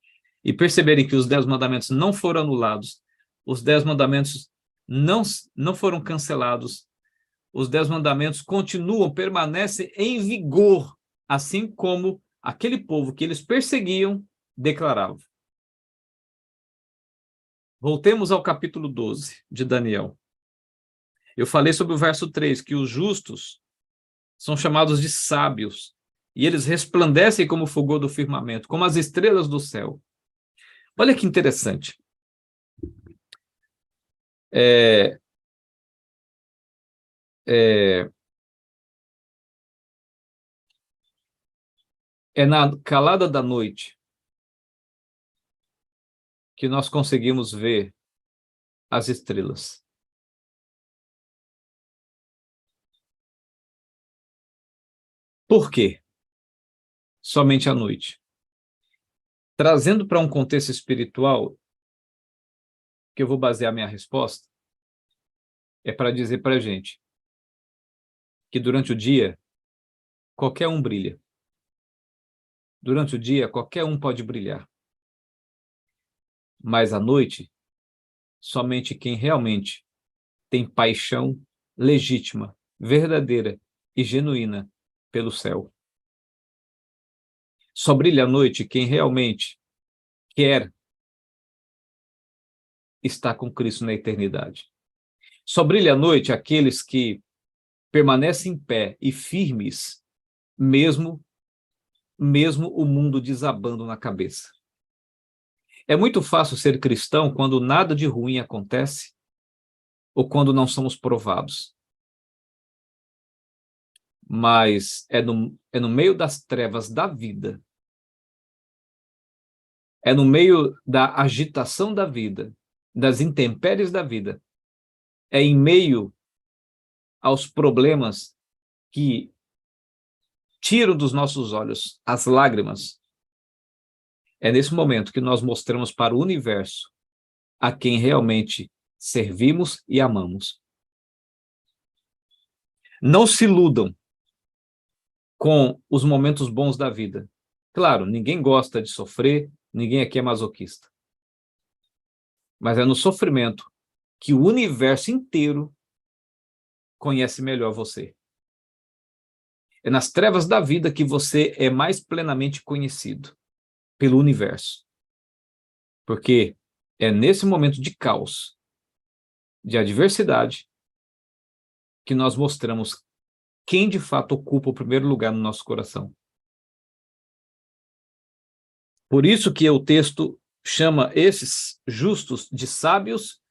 [SPEAKER 2] e perceberem que os 10 mandamentos não foram anulados, os 10 mandamentos não foram cancelados, os 10 mandamentos continuam, permanecem em vigor, assim como aquele povo que eles perseguiam declarava. Voltemos ao capítulo 12 de Daniel. Eu falei sobre o verso 3, que os justos são chamados de sábios, e eles resplandecem como o fulgor do firmamento, como as estrelas do céu. Olha que interessante. É na calada da noite que nós conseguimos ver as estrelas. Por quê? Somente à noite. Trazendo para um contexto espiritual, que eu vou basear minha resposta, é para dizer para a gente que durante o dia, qualquer um brilha. Durante o dia, qualquer um pode brilhar. Mas à noite, somente quem realmente tem paixão legítima, verdadeira e genuína pelo céu. Só brilha à noite quem realmente quer estar com Cristo na eternidade. Só brilha à noite aqueles que permanecem em pé e firmes, mesmo o mundo desabando na cabeça. É muito fácil ser cristão quando nada de ruim acontece ou quando não somos provados. Mas é no meio das trevas da vida, é no meio da agitação da vida, das intempéries da vida, é em meio aos problemas que tiram dos nossos olhos as lágrimas. É nesse momento que nós mostramos para o universo a quem realmente servimos e amamos. Não se iludam com os momentos bons da vida. Claro, ninguém gosta de sofrer, ninguém aqui é masoquista. Mas é no sofrimento que o universo inteiro conhece melhor você. É nas trevas da vida que você é mais plenamente conhecido. pelo universo. Porque é nesse momento de caos, de adversidade, que nós mostramos quem de fato ocupa o primeiro lugar no nosso coração. Por isso que o texto chama esses justos de sábios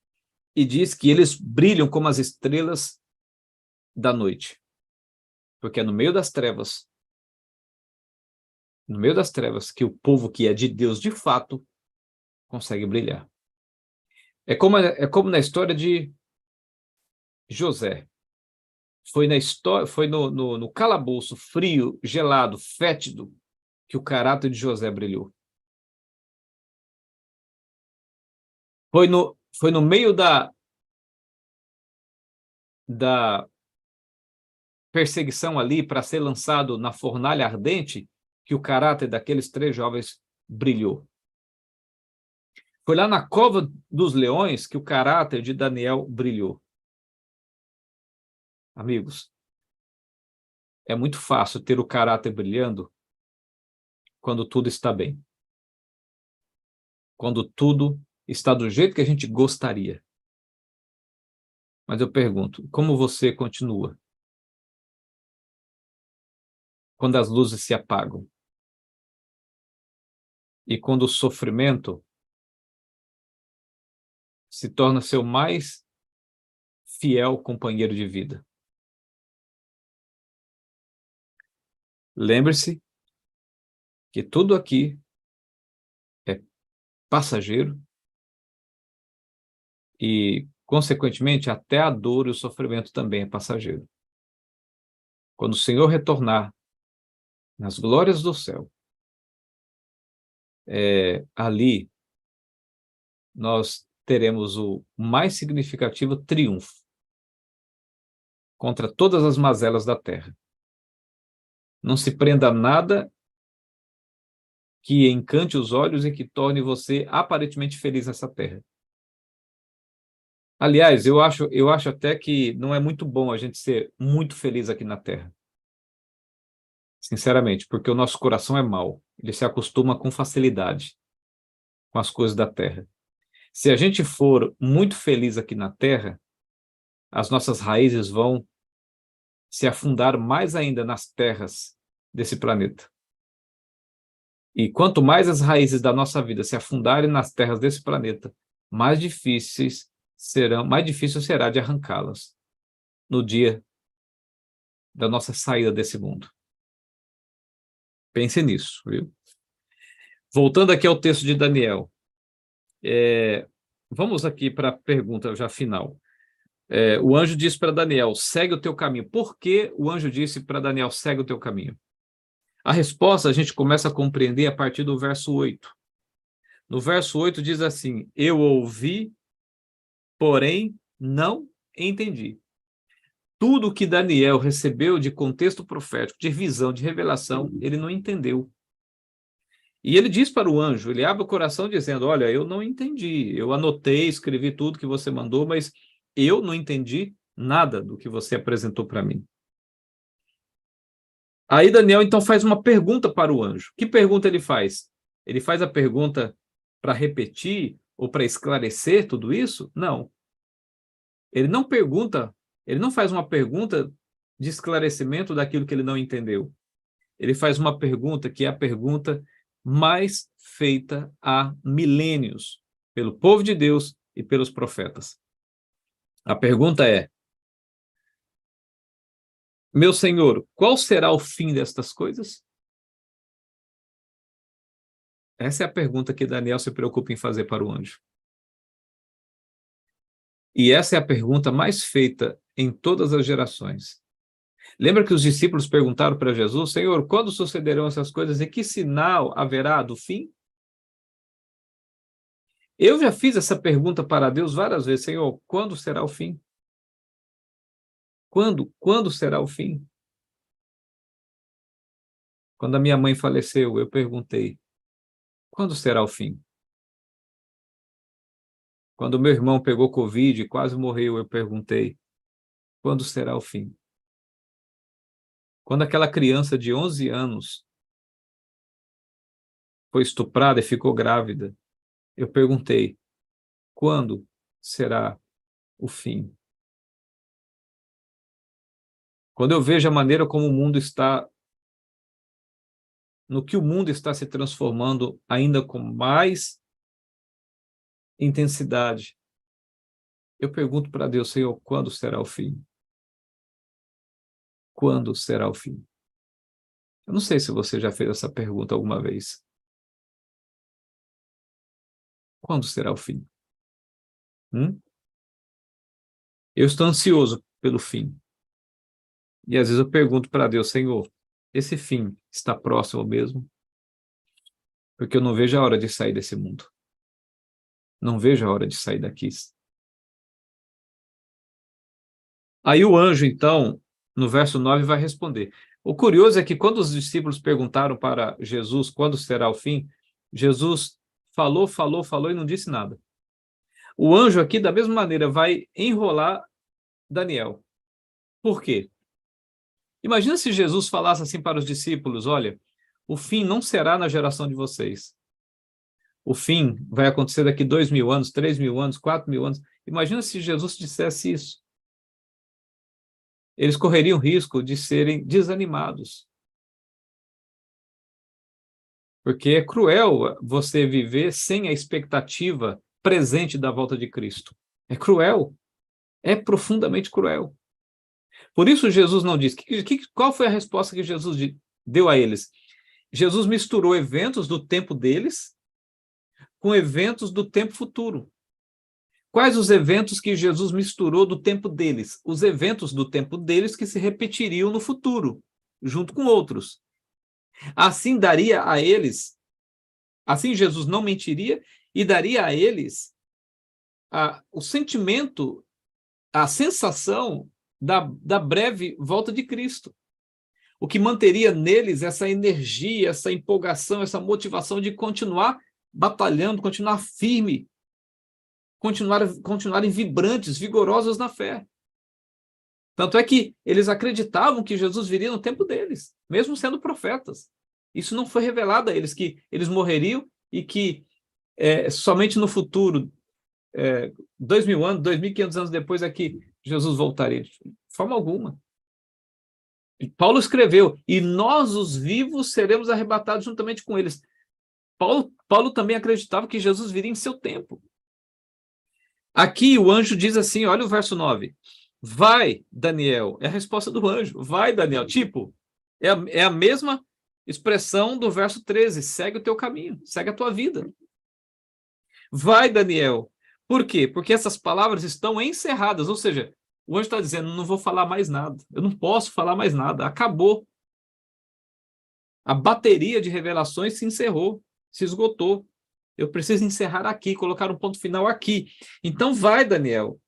[SPEAKER 2] e diz que eles brilham como as estrelas da noite. Porque é no meio das trevas, que o povo que é de Deus de fato consegue brilhar. É como na história de José. Foi no calabouço frio, gelado, fétido, que o caráter de José brilhou. Foi no meio da perseguição ali para ser lançado na fornalha ardente que o caráter daqueles 3 jovens brilhou. Foi lá na cova dos leões que o caráter de Daniel brilhou. Amigos, é muito fácil ter o caráter brilhando quando tudo está bem. Quando tudo está do jeito que a gente gostaria. Mas eu pergunto, como você continua? Quando as luzes se apagam? E quando o sofrimento se torna seu mais fiel companheiro de vida? Lembre-se que tudo aqui é passageiro e, consequentemente, até a dor e o sofrimento também é passageiro. Quando o Senhor retornar nas glórias do céu, ali nós teremos o mais significativo triunfo contra todas as mazelas da terra. Não se prenda a nada que encante os olhos e que torne você aparentemente feliz nessa terra. Aliás, eu acho até que não é muito bom a gente ser muito feliz aqui na terra. Sinceramente, porque o nosso coração é mau. Ele se acostuma com facilidade com as coisas da terra. Se a gente for muito feliz aqui na terra, as nossas raízes vão se afundar mais ainda nas terras desse planeta. E quanto mais as raízes da nossa vida se afundarem nas terras desse planeta, mais difícil será de arrancá-las no dia da nossa saída desse mundo. Pense nisso, viu? Voltando aqui ao texto de Daniel, vamos aqui para a pergunta já final. O anjo disse para Daniel, segue o teu caminho. Por que o anjo disse para Daniel, segue o teu caminho? A resposta a gente começa a compreender a partir do verso 8. No verso 8 diz assim, eu ouvi, porém não entendi. Tudo que Daniel recebeu de contexto profético, de visão, de revelação, ele não entendeu. E ele diz para o anjo, ele abre o coração dizendo, olha, eu não entendi, eu anotei, escrevi tudo que você mandou, mas eu não entendi nada do que você apresentou para mim. Aí Daniel então faz uma pergunta para o anjo. Que pergunta ele faz? Ele faz a pergunta para repetir ou para esclarecer tudo isso? Não. Ele não faz uma pergunta de esclarecimento daquilo que ele não entendeu. Ele faz uma pergunta que é a pergunta mais feita há milênios pelo povo de Deus e pelos profetas. A pergunta é, meu Senhor, qual será o fim destas coisas? Essa é a pergunta que Daniel se preocupa em fazer para o anjo. E essa é a pergunta mais feita em todas as gerações. Lembra que os discípulos perguntaram para Jesus, Senhor, quando sucederão essas coisas e que sinal haverá do fim? Eu já fiz essa pergunta para Deus várias vezes, Senhor, quando será o fim? Quando será o fim? Quando a minha mãe faleceu, eu perguntei, quando será o fim? Quando meu irmão pegou Covid e quase morreu, eu perguntei, quando será o fim? Quando aquela criança de 11 anos foi estuprada e ficou grávida. Eu perguntei, quando será o fim? Quando eu vejo a maneira como o mundo está, no que o mundo está se transformando ainda com mais intensidade, eu pergunto para Deus, Senhor, quando será o fim? Quando será o fim? Eu não sei se você já fez essa pergunta alguma vez. Quando será o fim? Eu estou ansioso pelo fim. E às vezes eu pergunto para Deus, Senhor, esse fim está próximo mesmo? Porque eu não vejo a hora de sair desse mundo. Não vejo a hora de sair daqui. Aí o anjo, então, no verso 9, vai responder. O curioso é que quando os discípulos perguntaram para Jesus quando será o fim, Jesus falou e não disse nada. O anjo aqui, da mesma maneira, vai enrolar Daniel. Por quê? Imagina se Jesus falasse assim para os discípulos, olha, o fim não será na geração de vocês. O fim vai acontecer daqui 2.000 anos, 3.000 anos, 4.000 anos. Imagina se Jesus dissesse isso. Eles correriam risco de serem desanimados. Porque é cruel você viver sem a expectativa presente da volta de Cristo. É cruel. É profundamente cruel. Por isso Jesus não disse. Qual foi a resposta que Jesus deu a eles? Jesus misturou eventos do tempo deles com eventos do tempo futuro. Quais os eventos que Jesus misturou do tempo deles? Os eventos do tempo deles que se repetiriam no futuro, junto com outros. Assim daria a eles, assim Jesus não mentiria e daria a eles o sentimento, a sensação da breve volta de Cristo. O que manteria neles essa energia, essa empolgação, essa motivação de continuar batalhando, continuar firme, continuarem vibrantes, vigorosos na fé. Tanto é que eles acreditavam que Jesus viria no tempo deles, mesmo sendo profetas. Isso não foi revelado a eles, que eles morreriam e que somente no futuro, 2.000 anos, 2.500 anos depois é que Jesus voltaria. De forma alguma. Paulo escreveu, e nós os vivos seremos arrebatados juntamente com eles. Paulo também acreditava que Jesus viria em seu tempo. Aqui o anjo diz assim, olha o verso 9. Vai, Daniel. É a resposta do anjo. Vai, Daniel. Tipo, é a mesma expressão do verso 13. Segue o teu caminho, segue a tua vida. Vai, Daniel. Por quê? Porque essas palavras estão encerradas, ou seja, o anjo está dizendo, não vou falar mais nada. Eu não posso falar mais nada. Acabou. A bateria de revelações se encerrou, se esgotou. Eu preciso encerrar aqui, colocar um ponto final aqui. Então vai, Daniel.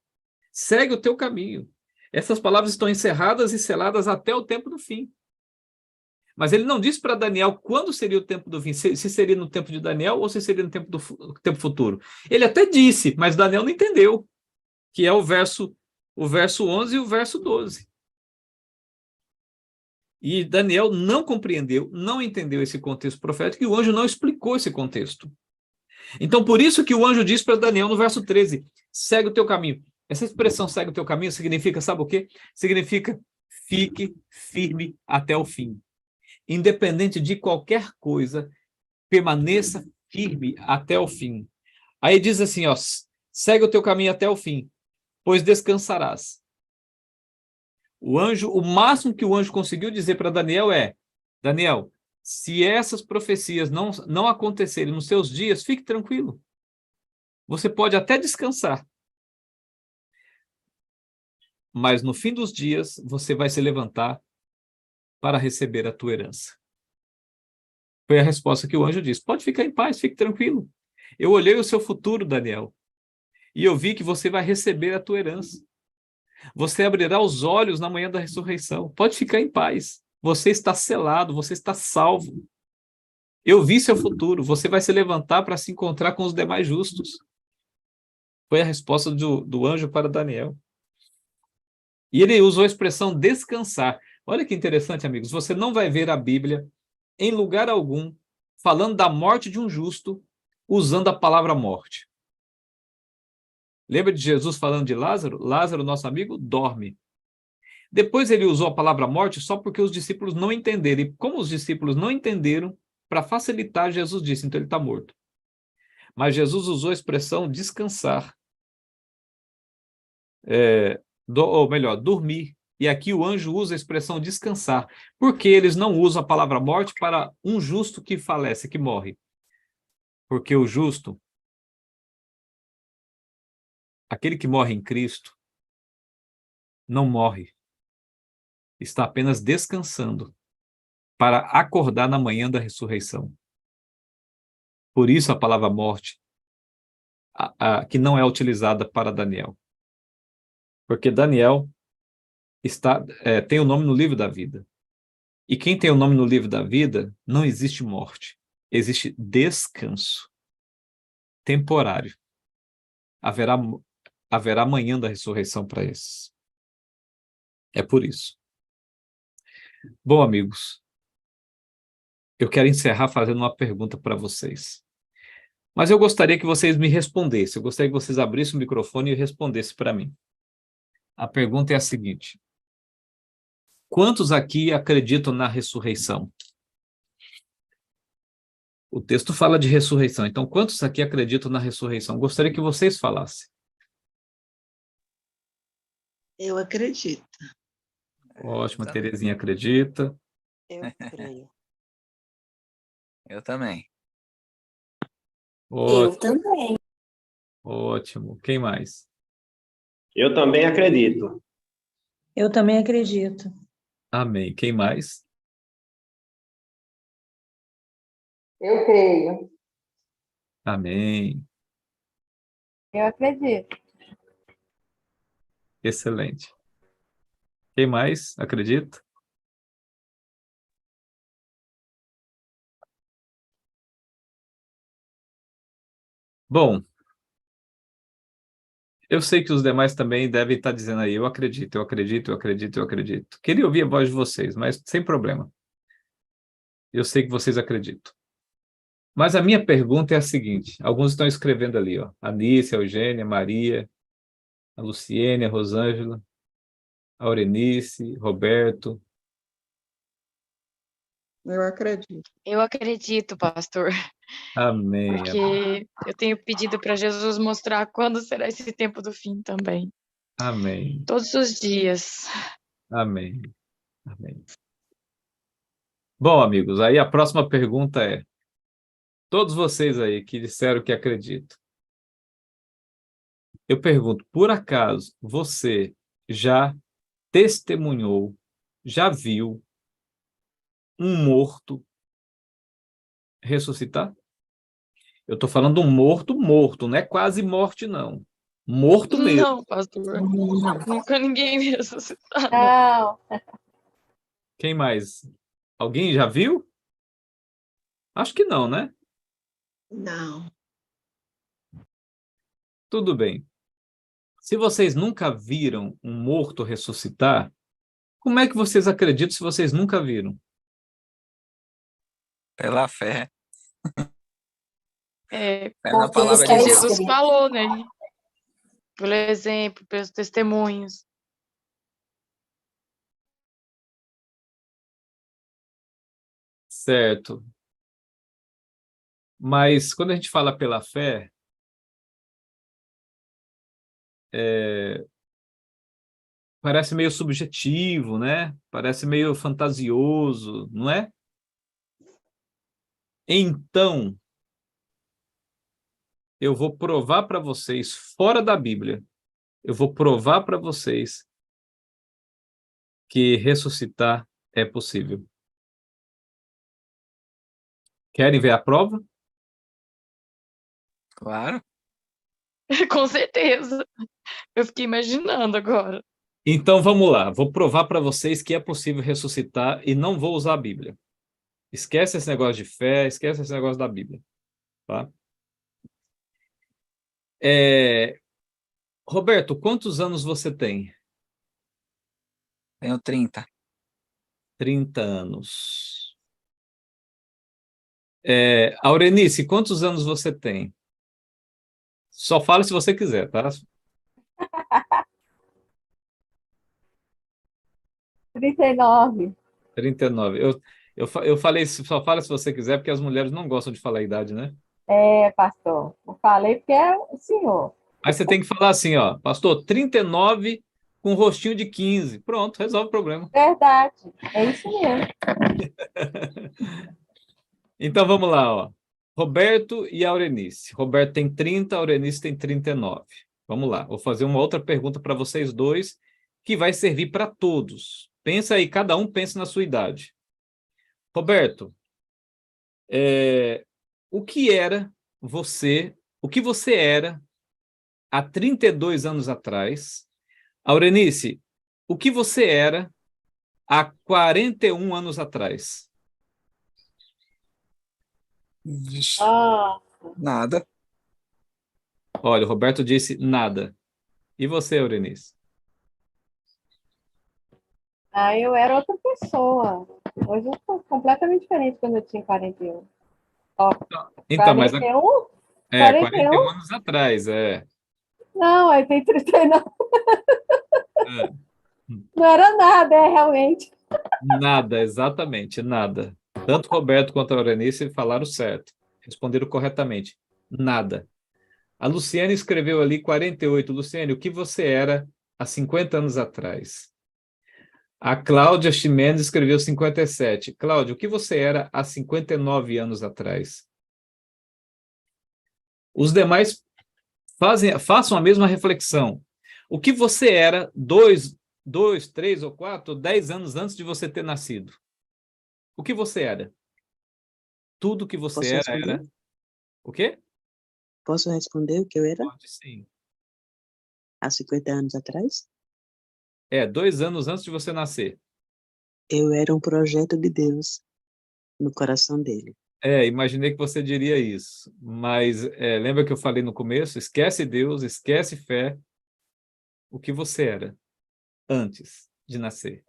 [SPEAKER 2] Segue o teu caminho. Essas palavras estão encerradas e seladas até o tempo do fim. Mas ele não disse para Daniel quando seria o tempo do fim, se seria no tempo de Daniel ou se seria no tempo futuro. Ele até disse, mas Daniel não entendeu, que é o verso 11 e o verso 12. E Daniel não compreendeu, não entendeu esse contexto profético e o anjo não explicou esse contexto. Então, por isso que o anjo diz para Daniel no verso 13, segue o teu caminho. Essa expressão segue o teu caminho significa, sabe o quê? Significa fique firme até o fim. Independente de qualquer coisa, permaneça firme até o fim. Aí diz assim, ó, segue o teu caminho até o fim, pois descansarás. O máximo que o anjo conseguiu dizer para Daniel é, Daniel, se essas profecias não acontecerem nos seus dias, fique tranquilo. Você pode até descansar. Mas no fim dos dias, você vai se levantar para receber a tua herança. Foi a resposta que o anjo disse. Pode ficar em paz, fique tranquilo. Eu olhei o seu futuro, Daniel, e eu vi que você vai receber a tua herança. Você abrirá os olhos na manhã da ressurreição. Pode ficar em paz. Você está selado, você está salvo. Eu vi seu futuro. Você vai se levantar para se encontrar com os demais justos. Foi a resposta do anjo para Daniel. E ele usou a expressão descansar. Olha que interessante, amigos. Você não vai ver a Bíblia, em lugar algum, falando da morte de um justo, usando a palavra morte. Lembra de Jesus falando de Lázaro? Lázaro, nosso amigo, dorme. Depois ele usou a palavra morte só porque os discípulos não entenderam. E como os discípulos não entenderam, para facilitar, Jesus disse, então ele está morto. Mas Jesus usou a expressão descansar. Ou melhor, dormir. E aqui o anjo usa a expressão descansar. Porque eles não usam a palavra morte para um justo que falece, que morre. Porque o justo, aquele que morre em Cristo, não morre. Está apenas descansando para acordar na manhã da ressurreição. Por isso a palavra morte, que não é utilizada para Daniel. Porque Daniel tem o nome no livro da vida. E quem tem o nome no livro da vida, não existe morte. Existe descanso temporário. Haverá manhã da ressurreição para esses. É por isso. Bom, amigos, eu quero encerrar fazendo uma pergunta para vocês. Mas eu gostaria que vocês me respondessem. Eu gostaria que vocês abrissem o microfone e respondessem para mim. A pergunta é a seguinte: quantos aqui acreditam na ressurreição? O texto fala de ressurreição, então quantos aqui acreditam na ressurreição? Gostaria que vocês falassem.
[SPEAKER 5] Eu acredito.
[SPEAKER 2] Ótimo, a Terezinha acredita.
[SPEAKER 6] Eu creio.
[SPEAKER 4] Eu também.
[SPEAKER 2] Ótimo,
[SPEAKER 6] também.
[SPEAKER 2] ótimo. Quem mais?
[SPEAKER 7] Eu também acredito.
[SPEAKER 8] Eu também acredito.
[SPEAKER 2] Amém. Quem mais?
[SPEAKER 3] Eu creio.
[SPEAKER 2] Amém.
[SPEAKER 1] Eu acredito.
[SPEAKER 2] Excelente. Quem mais acredita? Bom, eu sei que os demais também devem estar dizendo aí, eu acredito, eu acredito, eu acredito, eu acredito. Queria ouvir a voz de vocês, mas sem problema. Eu sei que vocês acreditam. Mas a minha pergunta é a seguinte, alguns estão escrevendo ali, ó, a Nícia, a Eugênia, a Maria, a Luciene, a Rosângela, a Aurenice, Roberto.
[SPEAKER 5] Eu acredito.
[SPEAKER 9] Eu acredito, pastor,
[SPEAKER 2] Amém, amém,
[SPEAKER 9] porque eu tenho pedido para Jesus mostrar quando será esse tempo do fim também.
[SPEAKER 2] amém,
[SPEAKER 9] Todos os dias.
[SPEAKER 2] amém, amém. Bom, amigos, aí a próxima pergunta é, todos vocês aí que disseram que acreditam, eu pergunto, por acaso você já testemunhou, já viu um morto ressuscitar? Eu estou falando um morto, morto, não é quase morte, não. Morto mesmo.
[SPEAKER 9] Não, pastor. Nunca ninguém me ressuscitar.
[SPEAKER 1] Não.
[SPEAKER 2] Quem mais? Alguém já viu? Acho que não, né?
[SPEAKER 5] Não.
[SPEAKER 2] Tudo bem. Se vocês nunca viram um morto ressuscitar, como é que vocês acreditam se vocês nunca viram?
[SPEAKER 4] Pela fé.
[SPEAKER 9] É,
[SPEAKER 4] Fé na
[SPEAKER 6] Porque
[SPEAKER 4] palavra
[SPEAKER 6] está
[SPEAKER 4] de Deus.
[SPEAKER 9] Jesus
[SPEAKER 6] escrito.
[SPEAKER 9] falou, né? Pelo exemplo, pelos testemunhos.
[SPEAKER 2] Certo. Mas quando a gente fala pela fé, parece meio subjetivo, né? Parece meio fantasioso, não é? Então, eu vou provar para vocês, fora da Bíblia, eu vou provar para vocês que ressuscitar é possível. Querem ver a prova?
[SPEAKER 4] Claro.
[SPEAKER 9] Com certeza. Eu fiquei imaginando agora.
[SPEAKER 2] Então vamos lá, vou provar para vocês que é possível ressuscitar e não vou usar a Bíblia. Esquece esse negócio de fé, esquece esse negócio da Bíblia. Tá? Roberto, quantos anos você tem?
[SPEAKER 4] Tenho 30.
[SPEAKER 2] 30 anos. Aurenice, quantos anos você tem? Só fale se você quiser, tá?
[SPEAKER 1] 39.
[SPEAKER 2] 39. Eu falei, só fala se você quiser, porque as mulheres não gostam de falar a idade, né?
[SPEAKER 1] É, pastor. Eu falei porque é o senhor.
[SPEAKER 2] Aí você tem que falar assim, ó, pastor, 39 com rostinho de 15. Pronto, resolve o problema.
[SPEAKER 1] Verdade. É isso mesmo.
[SPEAKER 2] Então vamos lá, ó. Roberto e Aurenice. Roberto tem 30, Aurenice tem 39. Vamos lá, vou fazer uma outra pergunta para vocês dois, que vai servir para todos. Pensa aí, cada um pensa na sua idade. Roberto, o que era o que você era há 32 anos atrás? Aurenice, o que você era há 41 anos atrás?
[SPEAKER 4] Vixe,
[SPEAKER 1] Ah,
[SPEAKER 4] nada.
[SPEAKER 2] Olha, o Roberto disse nada. E você, Aurenice?
[SPEAKER 1] eu era outra pessoa. Hoje eu sou completamente diferente quando eu tinha 41. Ó,
[SPEAKER 2] Então, mas
[SPEAKER 1] 41?
[SPEAKER 2] 41
[SPEAKER 1] 41?
[SPEAKER 2] anos atrás,
[SPEAKER 1] Não, aí tem 39.
[SPEAKER 2] É.
[SPEAKER 1] Não era nada, realmente.
[SPEAKER 2] Nada, exatamente, nada. Tanto Roberto quanto a Aurenice falaram certo, responderam corretamente. Nada. A Luciane escreveu ali 48. Luciane, o que você era há 50 anos atrás? A Cláudia Ximenes escreveu 57. Cláudia, o que você era há 59 anos atrás? Os demais façam a mesma reflexão. O que você era 3 ou 4, 10 anos antes de você ter nascido? O que você era? Tudo que você
[SPEAKER 5] Posso responder?
[SPEAKER 2] era. O quê?
[SPEAKER 5] Posso responder o que eu era
[SPEAKER 2] Pode sim.
[SPEAKER 5] há 50 anos atrás?
[SPEAKER 2] 2 anos antes de você nascer.
[SPEAKER 5] Eu era um projeto de Deus no coração dele.
[SPEAKER 2] Imaginei que você diria isso. Mas lembra que eu falei no começo? Esquece Deus, esquece fé. O que você era antes de nascer?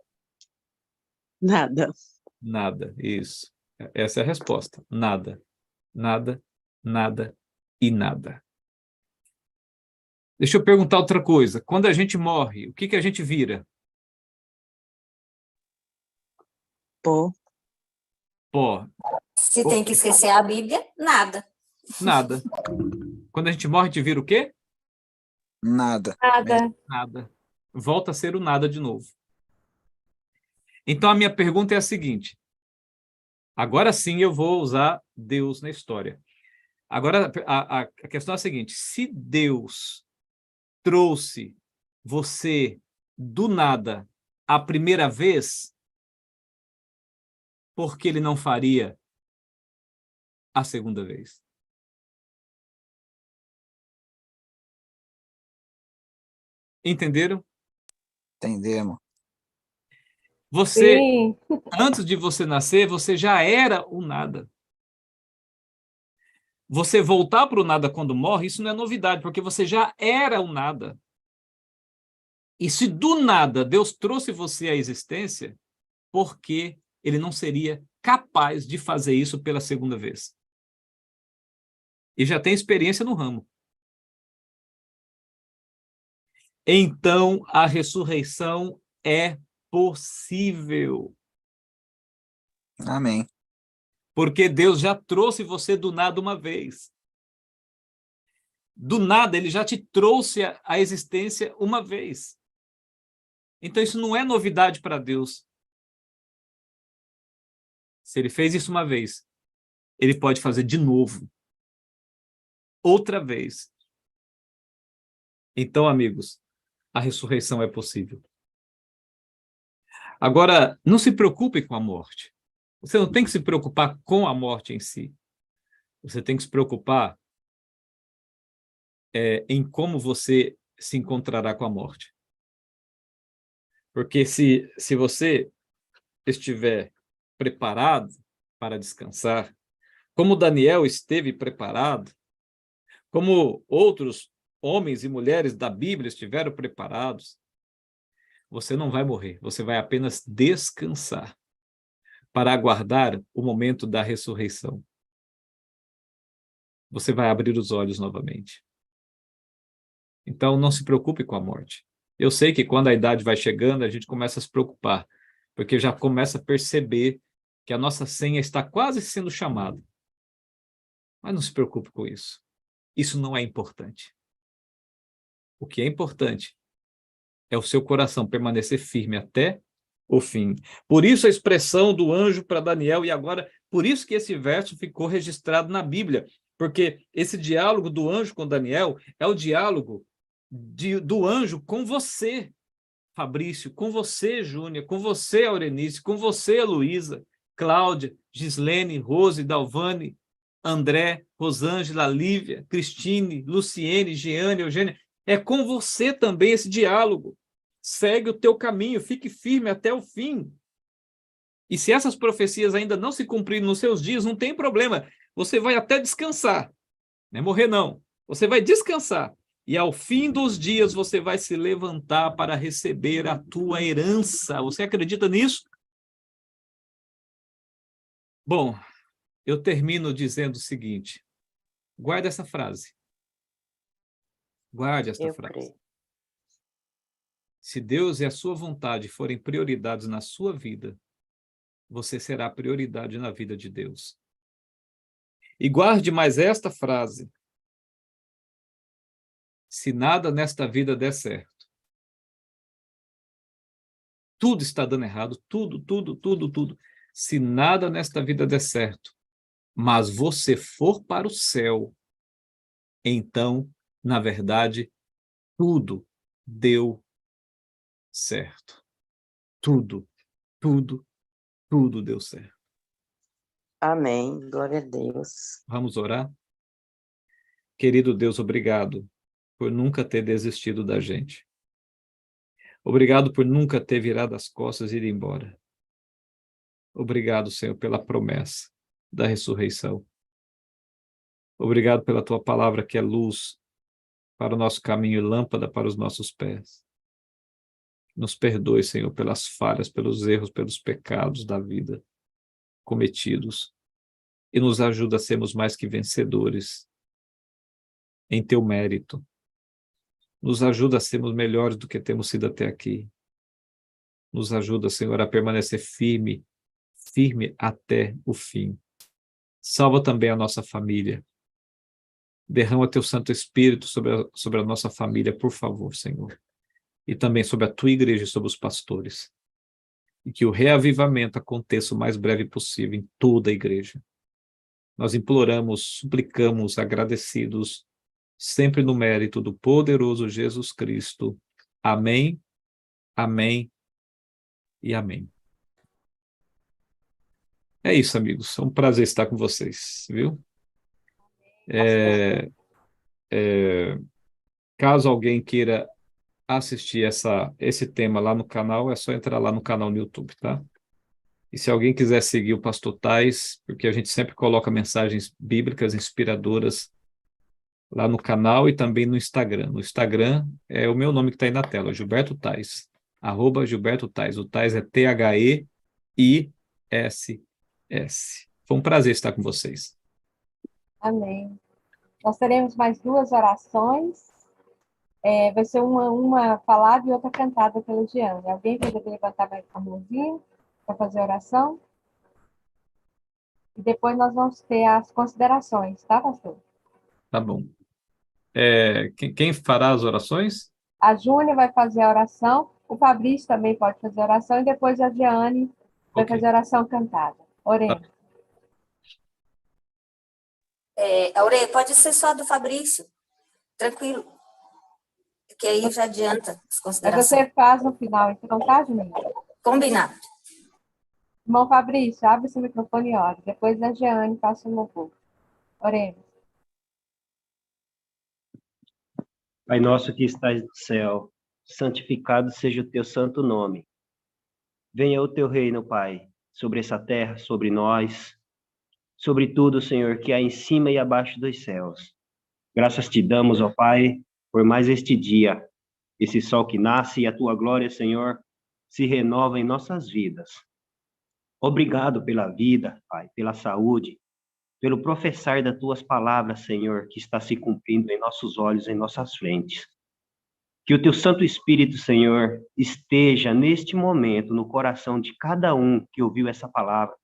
[SPEAKER 5] Nada.
[SPEAKER 2] Nada. Isso. Essa é a resposta. Nada. Nada, nada e nada. Deixa eu perguntar outra coisa. Quando a gente morre, o que a gente vira?
[SPEAKER 5] Pó.
[SPEAKER 2] Pó.
[SPEAKER 6] Se tem que esquecer a Bíblia, nada.
[SPEAKER 2] Nada. Quando a gente morre, a gente vira o quê?
[SPEAKER 4] Nada.
[SPEAKER 1] Nada.
[SPEAKER 2] Nada. Volta a ser o nada de novo. Então, a minha pergunta é a seguinte. Agora sim eu vou usar Deus na história. Agora, a questão é a seguinte. Se Deus trouxe você do nada a primeira vez, por que ele não faria a segunda vez? Entenderam?
[SPEAKER 4] Entendemos.
[SPEAKER 2] Você,
[SPEAKER 1] Sim.
[SPEAKER 2] antes de você nascer, você já era o nada. Você voltar para o nada quando morre, isso não é novidade, porque você já era o nada. E se do nada Deus trouxe você à existência, por que ele não seria capaz de fazer isso pela segunda vez? E já tem experiência no ramo. Então, a ressurreição é possível.
[SPEAKER 4] Amém.
[SPEAKER 2] Porque Deus já trouxe você do nada uma vez. Do nada, ele já te trouxe à existência uma vez. Então, isso não é novidade para Deus. Se ele fez isso uma vez, ele pode fazer de novo. Outra vez. Então, amigos, a ressurreição é possível. Agora, não se preocupe com a morte. Você não tem que se preocupar com a morte em si. Você tem que se preocupar em como você se encontrará com a morte. Porque se você estiver preparado para descansar, como Daniel esteve preparado, como outros homens e mulheres da Bíblia estiveram preparados, você não vai morrer, você vai apenas descansar para aguardar o momento da ressurreição. você vai abrir os olhos novamente. Então, não se preocupe com a morte. Eu sei que quando a idade vai chegando, a gente começa a se preocupar, porque já começa a perceber que a nossa senha está quase sendo chamada. Mas não se preocupe com isso. Isso não é importante. O que é importante é o seu coração permanecer firme até o fim. Por isso a expressão do anjo para Daniel, e agora, por isso que esse verso ficou registrado na Bíblia, porque esse diálogo do anjo com Daniel é o diálogo do anjo com você, Fabrício, com você, Júnior, com você, Aurenice, com você, Luísa, Cláudia, Gislene, Rose, Dalvane, André, Rosângela, Lívia, Cristine, Luciene, Jeane, Eugênia. É com você também esse diálogo. Segue o teu caminho, fique firme até o fim. E se essas profecias ainda não se cumprirem nos seus dias, não tem problema. Você vai até descansar. Não é morrer, não. Você vai descansar. E ao fim dos dias você vai se levantar para receber a tua herança. Você acredita nisso? Bom, eu termino dizendo o seguinte. Guarde essa frase. Guarde esta frase.
[SPEAKER 3] creio.
[SPEAKER 2] Se Deus e a sua vontade forem prioridades na sua vida, você será prioridade na vida de Deus. E guarde mais esta frase. Se nada nesta vida der certo, tudo está dando errado, tudo. Se nada nesta vida der certo, mas você for para o céu, então, na verdade, tudo deu certo. Tudo deu certo.
[SPEAKER 3] Amém. Glória a Deus.
[SPEAKER 2] Vamos orar? Querido Deus, obrigado por nunca ter desistido da gente. Obrigado por nunca ter virado as costas e ido embora. Obrigado, Senhor, pela promessa da ressurreição. Obrigado pela tua palavra que é luz para o nosso caminho e lâmpada para os nossos pés. Nos perdoe, Senhor, pelas falhas, pelos erros, pelos pecados da vida cometidos e nos ajuda a sermos mais que vencedores em teu mérito. Nos ajuda a sermos melhores do que temos sido até aqui. Nos ajuda, Senhor, a permanecer firme até o fim. Salva também a nossa família. Derrama teu Santo Espírito sobre a nossa família, por favor, Senhor. E também sobre a tua igreja e sobre os pastores. E que o reavivamento aconteça o mais breve possível em toda a igreja. Nós imploramos, suplicamos, agradecidos, sempre no mérito do poderoso Jesus Cristo. Amém, amém e amém. É isso, amigos. É um prazer estar com vocês, viu? Caso alguém queira assistir esse tema lá no canal, é só entrar lá no canal no YouTube, tá? E se alguém quiser seguir o Pastor Tais, porque a gente sempre coloca mensagens bíblicas inspiradoras lá no canal e também no Instagram. No Instagram é o meu nome que está aí na tela, Gilberto Tais, @Gilberto Tais. O Tais é THEISS. Foi um prazer estar com vocês.
[SPEAKER 1] Amém. Nós teremos mais 2 orações. Vai ser uma falada e outra cantada pela Giane. Alguém poderia levantar a mãozinha para fazer a oração? E depois nós vamos ter as considerações, tá, pastor?
[SPEAKER 2] Tá bom. Quem fará as orações?
[SPEAKER 1] A Júnia vai fazer a oração, o Fabrício também pode fazer a oração, e depois a Giane vai fazer a oração cantada. Oremos.
[SPEAKER 6] Aurelia, pode ser só do Fabrício. Tranquilo. Porque aí já adianta as
[SPEAKER 1] Mas
[SPEAKER 6] considerações.
[SPEAKER 1] você faz no final, então, tá, Júnia?
[SPEAKER 6] Combinado.
[SPEAKER 1] Irmão Fabrício, abre seu microfone e ore. Depois a Giane passa o louvor. Oremos.
[SPEAKER 7] Pai nosso que estás no céu, santificado seja o teu santo nome. Venha o teu reino, Pai, sobre essa terra, sobre nós, sobre tudo, Senhor, que há em cima e abaixo dos céus. Graças te damos, ó Pai, por mais este dia, esse sol que nasce e a tua glória, Senhor, se renova em nossas vidas. Obrigado pela vida, Pai, pela saúde, pelo professar das tuas palavras, Senhor, que está se cumprindo em nossos olhos, em nossas frentes. Que o teu Santo Espírito, Senhor, esteja neste momento no coração de cada um que ouviu essa palavra,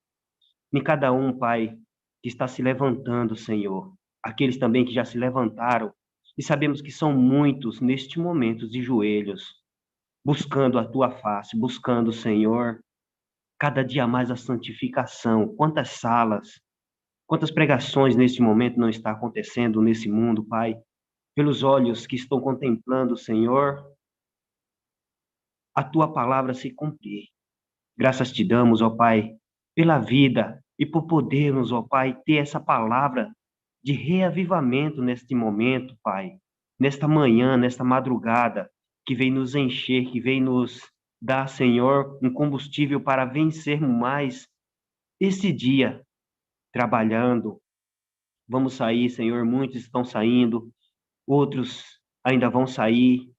[SPEAKER 7] em cada um, Pai, que está se levantando, Senhor, aqueles também que já se levantaram, e sabemos que são muitos neste momento de joelhos, buscando a tua face, buscando, Senhor, cada dia mais a santificação. Quantas salas, quantas pregações neste momento não está acontecendo nesse mundo, Pai? Pelos olhos que estão contemplando, Senhor, a tua palavra se cumprir. Graças te damos, ó Pai, pela vida e por podermos, ó Pai, ter essa palavra de reavivamento neste momento, Pai, nesta manhã, nesta madrugada, que vem nos encher, que vem nos dar, Senhor, um combustível para vencermos mais esse dia trabalhando. Vamos sair, Senhor, muitos estão saindo, outros ainda vão sair,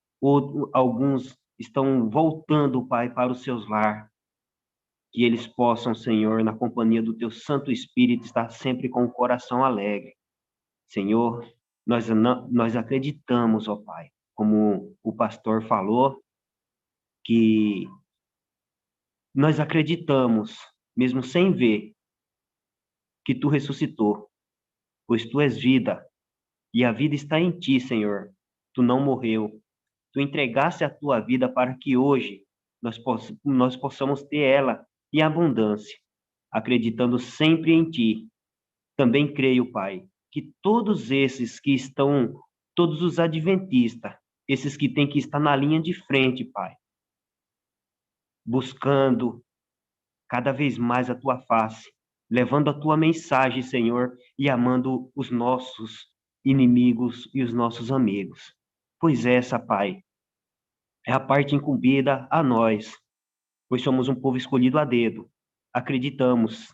[SPEAKER 7] alguns estão voltando, Pai, para os seus lares. Que eles possam, Senhor, na companhia do teu Santo Espírito, estar sempre com o coração alegre. Senhor, nós acreditamos, ó Pai, como o pastor falou, que nós acreditamos, mesmo sem ver, que tu ressuscitou, pois tu és vida, e a vida está em ti, Senhor. Tu não morreu. Tu entregaste a tua vida para que hoje nós possamos ter ela em abundância, acreditando sempre em ti. Também creio, Pai, que todos esses que estão, todos os adventistas, esses que têm que estar na linha de frente, Pai, buscando cada vez mais a tua face, levando a tua mensagem, Senhor, e amando os nossos inimigos e os nossos amigos. Pois essa, Pai, é a parte incumbida a nós, pois somos um povo escolhido a dedo. Acreditamos.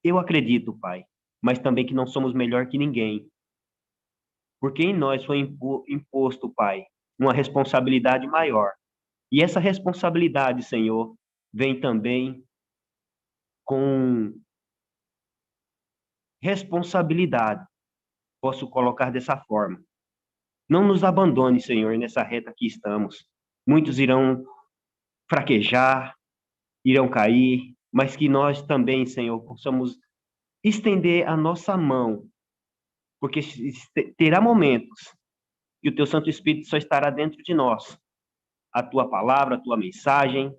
[SPEAKER 7] Eu acredito, Pai, mas também que não somos melhor que ninguém. Porque em nós foi imposto, Pai, uma responsabilidade maior. E essa responsabilidade, Senhor, vem também com responsabilidade. Posso colocar dessa forma. Não nos abandone, Senhor, nessa reta que estamos. Muitos irão fraquejar, irão cair, mas que nós também, Senhor, possamos estender a nossa mão, porque terá momentos que o teu Santo Espírito só estará dentro de nós, a tua palavra, a tua mensagem,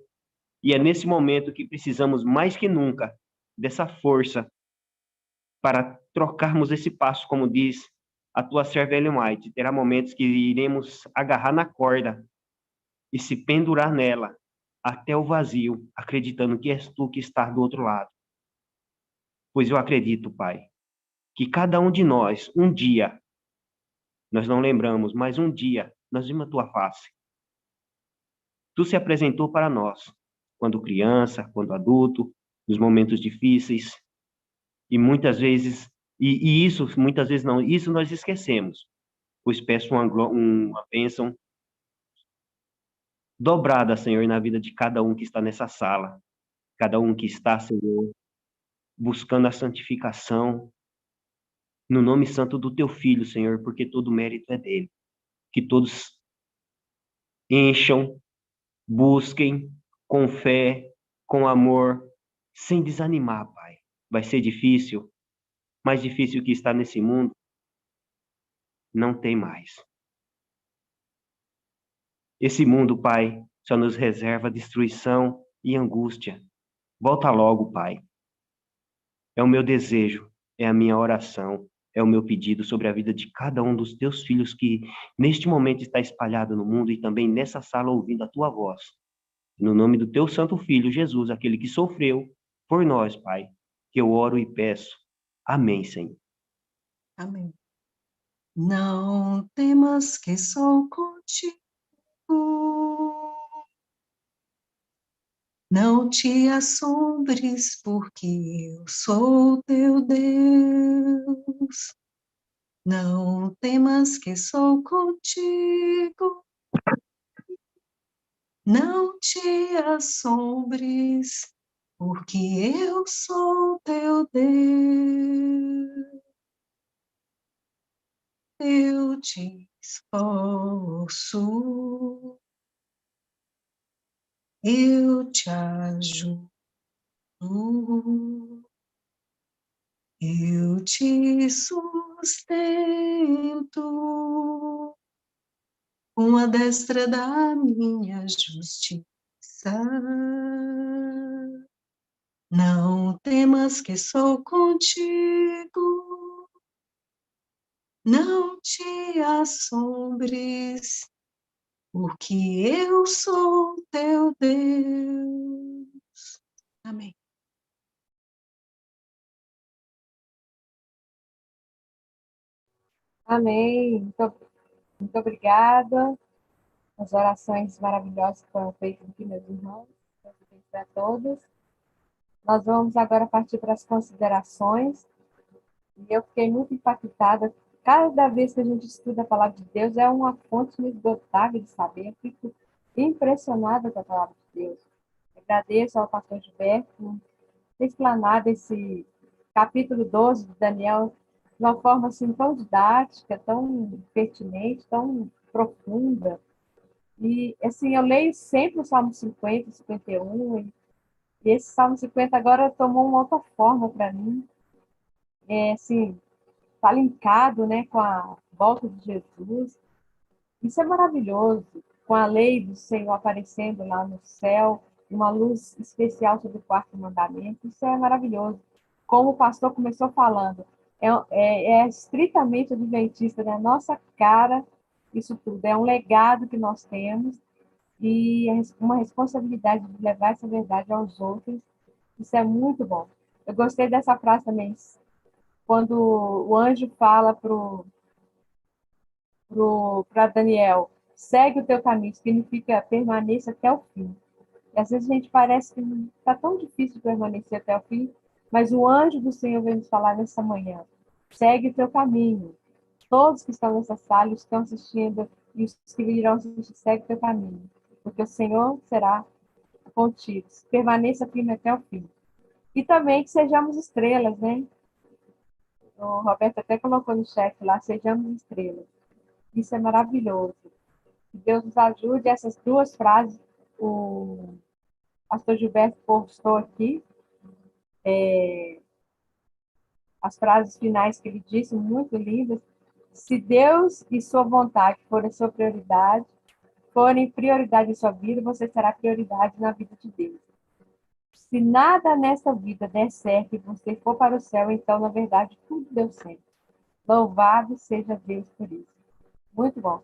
[SPEAKER 7] e é nesse momento que precisamos mais que nunca dessa força para trocarmos esse passo, como diz a tua serva Ellen White. Terá momentos que iremos agarrar na corda e se pendurar nela até o vazio, acreditando que és tu que estás do outro lado. Pois eu acredito, Pai, que cada um de nós, um dia, nós não lembramos, mas um dia, nós vimos a tua face. Tu se apresentou para nós, quando criança, quando adulto, nos momentos difíceis, e muitas vezes, e isso, muitas vezes não, isso nós esquecemos, pois peço uma bênção dobrada, Senhor, na vida de cada um que está nessa sala, cada um que está, Senhor, buscando a santificação, no nome santo do teu Filho, Senhor, porque todo mérito é dele. Que todos encham, busquem com fé, com amor, sem desanimar, Pai. Vai ser difícil, mais difícil que está nesse mundo, não tem mais. Esse mundo, Pai, só nos reserva destruição e angústia. Volta logo, Pai. É o meu desejo, é a minha oração, é o meu pedido sobre a vida de cada um dos teus filhos que neste momento está espalhado no mundo e também nessa sala ouvindo a tua voz. No nome do teu santo filho, Jesus, aquele que sofreu por nós, Pai, que eu oro e peço. Amém, Senhor.
[SPEAKER 8] Amém. Não temas que sou contigo. Não te assombres, porque eu sou teu Deus. Não temas que sou contigo. Não te assombres, porque eu sou teu Deus. Eu te esforço, eu te ajudo, eu te sustento com a destra da minha justiça. Não temas que sou contigo, não te assombres, porque eu sou teu Deus. Amém.
[SPEAKER 1] Amém. Muito obrigada. As orações maravilhosas que foram feitas aqui, meus irmãos. Deus abençoe a todos. Nós vamos agora partir para as considerações. E eu fiquei muito impactada. Cada vez que a gente estuda a palavra de Deus, é uma fonte inesgotável de saber. Eu fico impressionada com a palavra de Deus. Agradeço ao pastor Gilberto por ter explanado esse capítulo 12 de Daniel de uma forma assim tão didática, tão pertinente, tão profunda. E assim, eu leio sempre o Salmo 50, 51, e esse Salmo 50 agora tomou uma outra forma para mim. Assim, está linkado, né, com a volta de Jesus. Isso é maravilhoso, com a lei do Senhor aparecendo lá no céu, uma luz especial sobre o quarto mandamento. Isso é maravilhoso. Como o pastor começou falando, é estritamente adventista, né? Nossa cara, isso tudo. É um legado que nós temos e uma responsabilidade de levar essa verdade aos outros. Isso é muito bom. Eu gostei dessa frase também, quando o anjo fala para Daniel, segue o teu caminho, significa permaneça até o fim. E às vezes a gente parece que está tão difícil permanecer até o fim, mas o anjo do Senhor vem nos falar nessa manhã, segue o teu caminho. Todos que estão nessa sala, estão assistindo, e os que virão assistir, segue o teu caminho, porque o Senhor será contigo. Permaneça firme até o fim. E também que sejamos estrelas, né? O Roberto até colocou no chat lá, sejamos estrelas. Isso é maravilhoso. Que Deus nos ajude. Essas duas frases, o pastor Gilberto postou aqui, as frases finais que ele disse, muito lindas. Se Deus e sua vontade forem sua prioridade, forem prioridade em sua vida, você será prioridade na vida de Deus. Se nada nessa vida der certo e você for para o céu, então, na verdade, tudo deu certo. Louvado seja Deus por isso. Muito bom.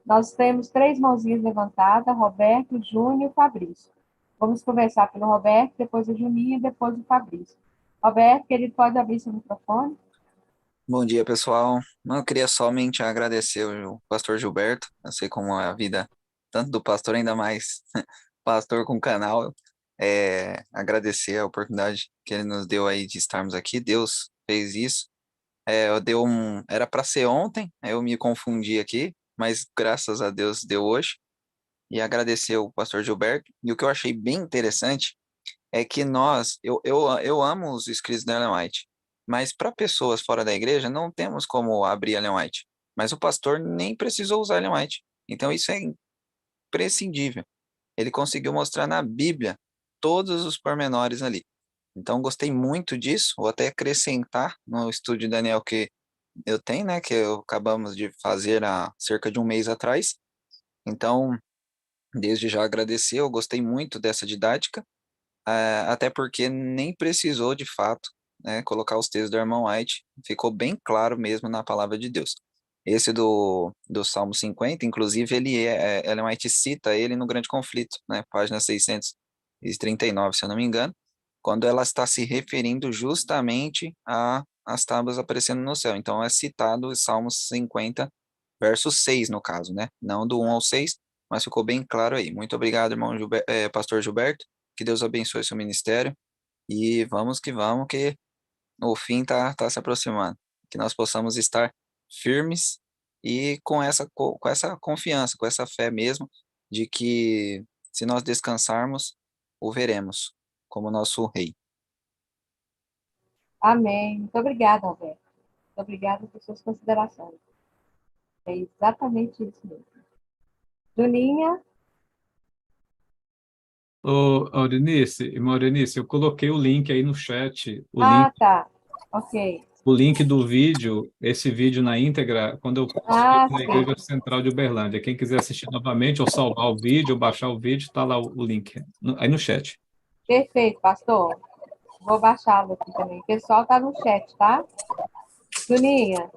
[SPEAKER 1] Nós temos 3 mãozinhas levantadas, Roberto, Júnior e Fabrício. Vamos começar pelo Roberto, depois o Juninho e depois o Fabrício. Roberto, querido, pode abrir seu microfone?
[SPEAKER 4] Bom dia, pessoal. Eu queria somente agradecer o pastor Gilberto. Eu sei como é a vida, tanto do pastor, ainda mais pastor com canal. Agradecer a oportunidade que ele nos deu aí de estarmos aqui. Deus fez isso. Era para ser ontem, aí eu me confundi aqui, mas graças a Deus deu hoje. E agradecer o pastor Gilberto. E o que eu achei bem interessante é que eu amo os escritos da Ellen White, mas para pessoas fora da igreja não temos como abrir Ellen White. Mas o pastor nem precisou usar Ellen White. Então isso é imprescindível. Ele conseguiu mostrar na Bíblia todos os pormenores ali. Então gostei muito disso. Vou até acrescentar no estudo de Daniel que eu tenho, né, que acabamos de fazer há cerca de um mês atrás. Então, desde já agradecer, eu gostei muito dessa didática, até porque nem precisou de fato, né, colocar os textos do irmão White, ficou bem claro mesmo na palavra de Deus. Esse do Salmo 50, inclusive, Ellen White cita ele no Grande Conflito, né, página 639, se eu não me engano, quando ela está se referindo justamente às tábuas aparecendo no céu. Então é citado o Salmo 50, verso 6, no caso, né, não do 1 ao 6, mas ficou bem claro aí. Muito obrigado, pastor Gilberto, que Deus abençoe seu ministério, e vamos, que o fim tá se aproximando. Que nós possamos estar firmes e com essa confiança, com essa fé mesmo, de que se nós descansarmos, o veremos. como nosso Rei.
[SPEAKER 1] Amém. Muito obrigada, Alberto. Muito obrigada por suas considerações. É exatamente isso mesmo. Julinha,
[SPEAKER 2] Ô, Aurinice e Maurinice, eu coloquei o link aí no chat,
[SPEAKER 1] tá. Ok.
[SPEAKER 2] o link do vídeo, esse vídeo na íntegra, quando eu posto na
[SPEAKER 1] Sim.
[SPEAKER 2] Igreja Central de Uberlândia. Quem quiser assistir novamente, ou salvar o vídeo, ou baixar o vídeo, está lá o link, aí no chat.
[SPEAKER 1] Perfeito, pastor. Vou baixá-lo aqui também. O pessoal tá no chat, tá? Julinha,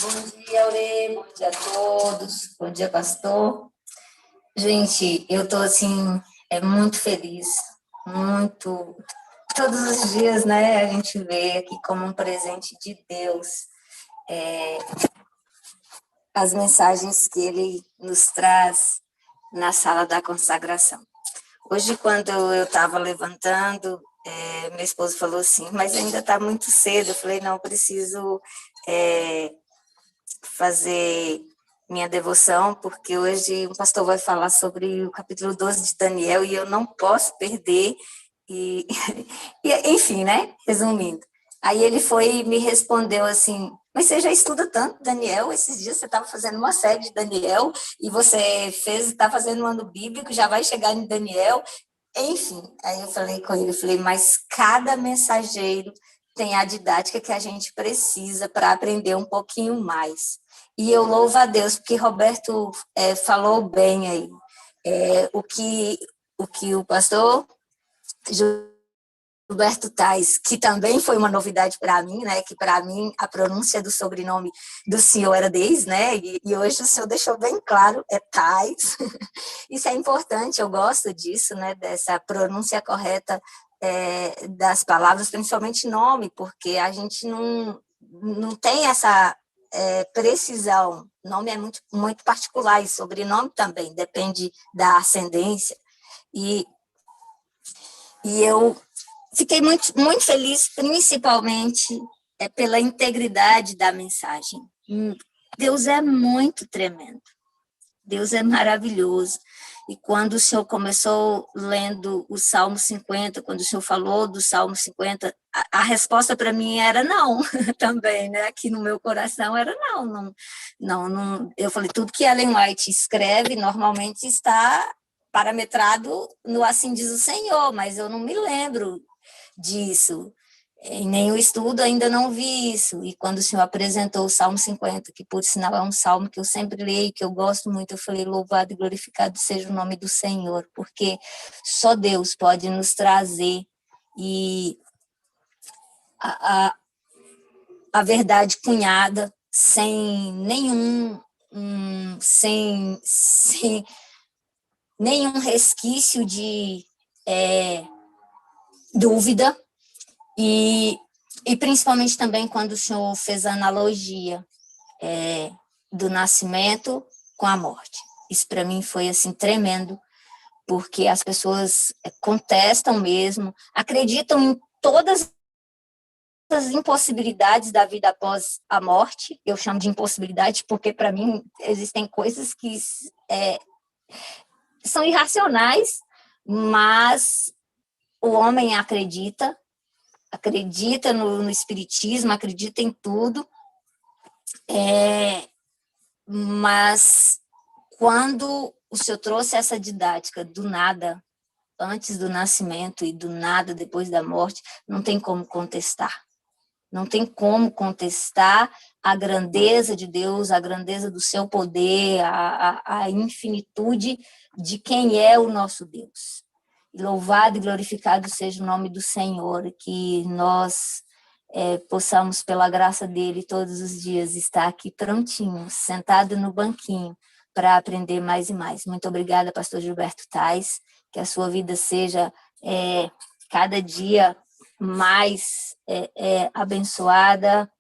[SPEAKER 6] Bom dia, Aurê. Bom dia a todos. Bom dia, pastor. Gente, eu tô assim, muito feliz. Muito. Todos os dias, né, a gente vê aqui como um presente de Deus as mensagens que ele nos traz na sala da consagração. Hoje, quando eu estava levantando, meu esposo falou assim, mas ainda está muito cedo. Eu falei, não, preciso fazer minha devoção, porque hoje o pastor vai falar sobre o capítulo 12 de Daniel e eu não posso perder. E, enfim, né? Resumindo. Aí ele foi e me respondeu assim, mas você já estuda tanto Daniel? Esses dias você estava fazendo uma série de Daniel e você está fazendo um ano bíblico, já vai chegar em Daniel. Enfim, aí eu falei com ele, eu falei, mas cada mensageiro tem a didática que a gente precisa para aprender um pouquinho mais. E eu louvo a Deus, porque Roberto falou bem aí. O que o pastor Gilberto Tais, que também foi uma novidade para mim, né? Que para mim a pronúncia do sobrenome do senhor era Deis, né? E hoje o senhor deixou bem claro, é Tais. Isso é importante, eu gosto disso, né? Dessa pronúncia correta das palavras, principalmente nome, porque a gente não tem essa precisão. Nome é muito, muito particular e sobrenome também, depende da ascendência. E eu fiquei muito, muito feliz, principalmente pela integridade da mensagem. Deus é muito tremendo. Deus é maravilhoso. E quando o senhor começou lendo o Salmo 50, quando o senhor falou do Salmo 50, a resposta para mim era não, também, né? Aqui no meu coração era não. Eu falei, tudo que Ellen White escreve normalmente está parametrado no assim diz o Senhor, mas eu não me lembro disso. Em nenhum estudo ainda não vi isso. E quando o senhor apresentou o Salmo 50, que por sinal é um salmo que eu sempre leio, que eu gosto muito, eu falei, louvado e glorificado seja o nome do Senhor, porque só Deus pode nos trazer e a verdade cunhada sem nenhum resquício de dúvida. E principalmente também quando o senhor fez a analogia do nascimento com a morte. Isso para mim foi assim tremendo, porque as pessoas contestam mesmo, acreditam em todas as impossibilidades da vida após a morte. Eu chamo de impossibilidade porque para mim existem coisas que são irracionais, mas o homem acredita no espiritismo, acredita em tudo, mas quando o senhor trouxe essa didática do nada antes do nascimento e do nada depois da morte, não tem como contestar. Não tem como contestar a grandeza de Deus, a grandeza do seu poder, a infinitude de quem é o nosso Deus. Louvado e glorificado seja o nome do Senhor, que nós possamos, pela graça dele, todos os dias estar aqui prontinhos, sentado no banquinho, para aprender mais e mais. Muito obrigada, pastor Gilberto Tais, que a sua vida seja cada dia mais abençoada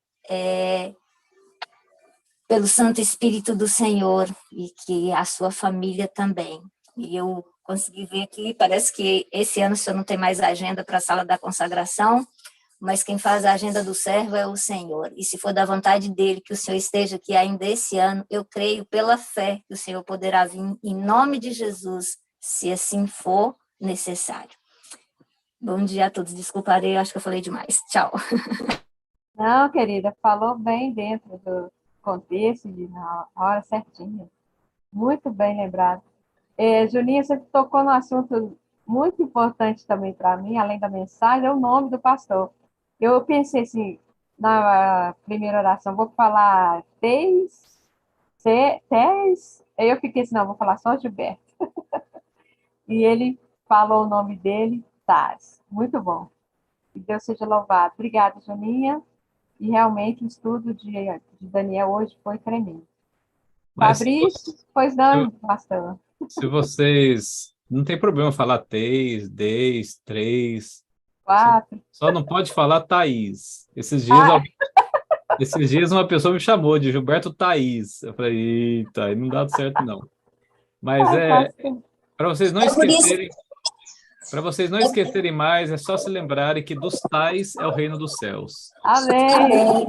[SPEAKER 6] pelo Santo Espírito do Senhor e que a sua família também. E eu consegui ver aqui, parece que esse ano o senhor não tem mais agenda para a sala da consagração, mas quem faz a agenda do servo é o Senhor. E se for da vontade dele que o senhor esteja aqui ainda esse ano, eu creio pela fé que o senhor poderá vir em nome de Jesus, se assim for necessário. Bom dia a todos. Desculparei, acho que eu falei demais. Tchau.
[SPEAKER 1] Não, querida, falou bem dentro do contexto, na hora certinha. Muito bem lembrado. Juninha, você tocou num assunto muito importante também para mim, além da mensagem, é o nome do pastor. Eu pensei assim, na primeira oração, vou falar Tez, aí eu fiquei assim, não, vou falar só Gilberto. E ele falou o nome dele, Taz. Muito bom. Que Deus seja louvado. Obrigada, Juninha. E realmente o estudo de Daniel hoje foi tremendo.
[SPEAKER 2] Mas
[SPEAKER 1] Fabrício, pois não, pastor.
[SPEAKER 2] se vocês... Não tem problema falar Teis, Deis, Três. Só,
[SPEAKER 1] 4.
[SPEAKER 2] só não pode falar Thaís.
[SPEAKER 1] Ah,
[SPEAKER 2] Esses dias uma pessoa me chamou de Gilberto Thaís. Eu falei, eita, aí não dá certo não. Mas
[SPEAKER 1] pastor.
[SPEAKER 2] para vocês não
[SPEAKER 6] É por isso,
[SPEAKER 2] esquecerem, para vocês não esquecerem mais, é só se lembrarem que dos tais é o reino dos céus.
[SPEAKER 1] Amém.
[SPEAKER 6] amém.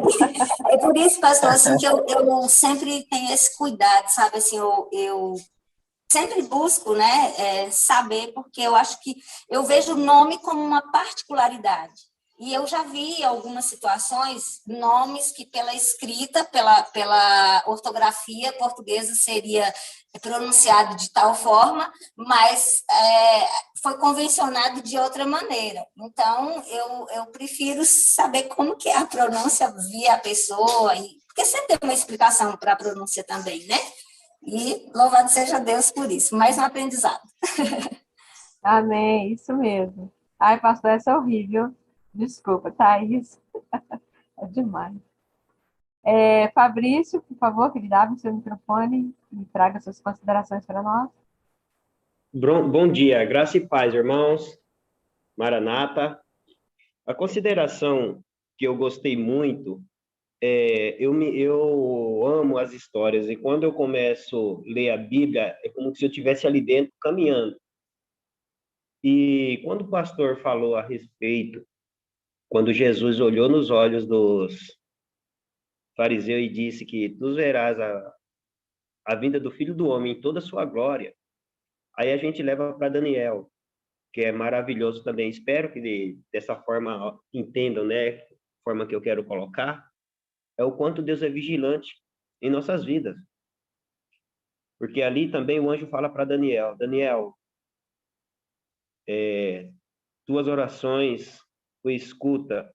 [SPEAKER 6] É por isso, pastor, assim, que eu sempre tenho esse cuidado, sabe? Assim, eu sempre busco, né, saber, porque eu acho que eu vejo o nome como uma particularidade. E eu já vi algumas situações, nomes que pela escrita, pela ortografia portuguesa seria pronunciado de tal forma, mas foi convencionado de outra maneira. Então, eu prefiro saber como que é a pronúncia via a pessoa, porque sempre tem uma explicação para a pronúncia também, né? E louvado seja Deus por isso. Mais um aprendizado.
[SPEAKER 1] Amém, isso mesmo. Ai, pastor, essa é horrível. Desculpa, Thaís. É demais. Fabrício, por favor, querido, abre o seu microfone e traga suas considerações para nós.
[SPEAKER 7] Bom dia, graça e paz, irmãos. Maranata. A consideração que eu gostei muito eu amo as histórias e quando eu começo a ler a Bíblia é como se eu estivesse ali dentro caminhando. E quando o pastor falou a respeito, quando Jesus olhou nos olhos dos fariseus e disse que tu verás a vinda do Filho do Homem em toda a sua glória, aí a gente leva para Daniel, que é maravilhoso também. Espero que dessa forma entendam, né? A forma que eu quero colocar é o quanto Deus é vigilante em nossas vidas. Porque ali também o anjo fala para Daniel, Daniel, tuas orações, tua escuta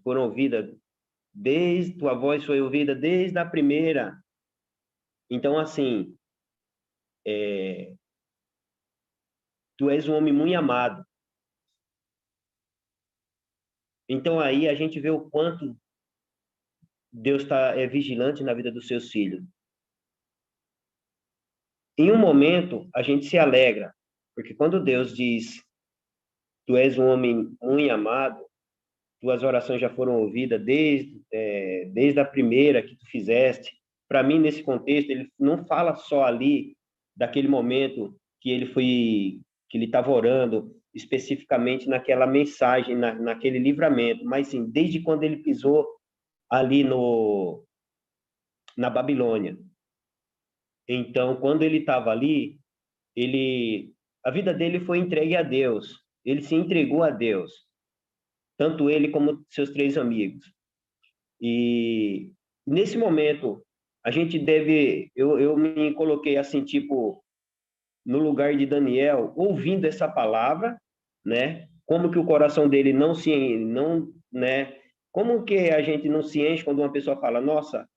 [SPEAKER 7] foram ouvidas, tua voz foi ouvida desde a primeira. Então, assim, tu és um homem muito amado. Então, aí a gente vê o quanto Deus é vigilante na vida dos seus filhos. Em um momento, a gente se alegra, porque quando Deus diz, tu és um homem muito amado, tuas orações já foram ouvidas desde a primeira que tu fizeste. Para mim, nesse contexto, ele não fala só ali daquele momento que ele estava orando especificamente naquela mensagem, naquele livramento, mas sim, desde quando ele pisou ali na Babilônia. Então, quando ele estava ali, a vida dele foi entregue a Deus. Ele se entregou a Deus, tanto ele como seus 3 amigos. E nesse momento, a gente deve, eu me coloquei assim, tipo, no lugar de Daniel, ouvindo essa palavra, né? Como que o coração dele né? Como que a gente não se enche quando uma pessoa fala, nossa,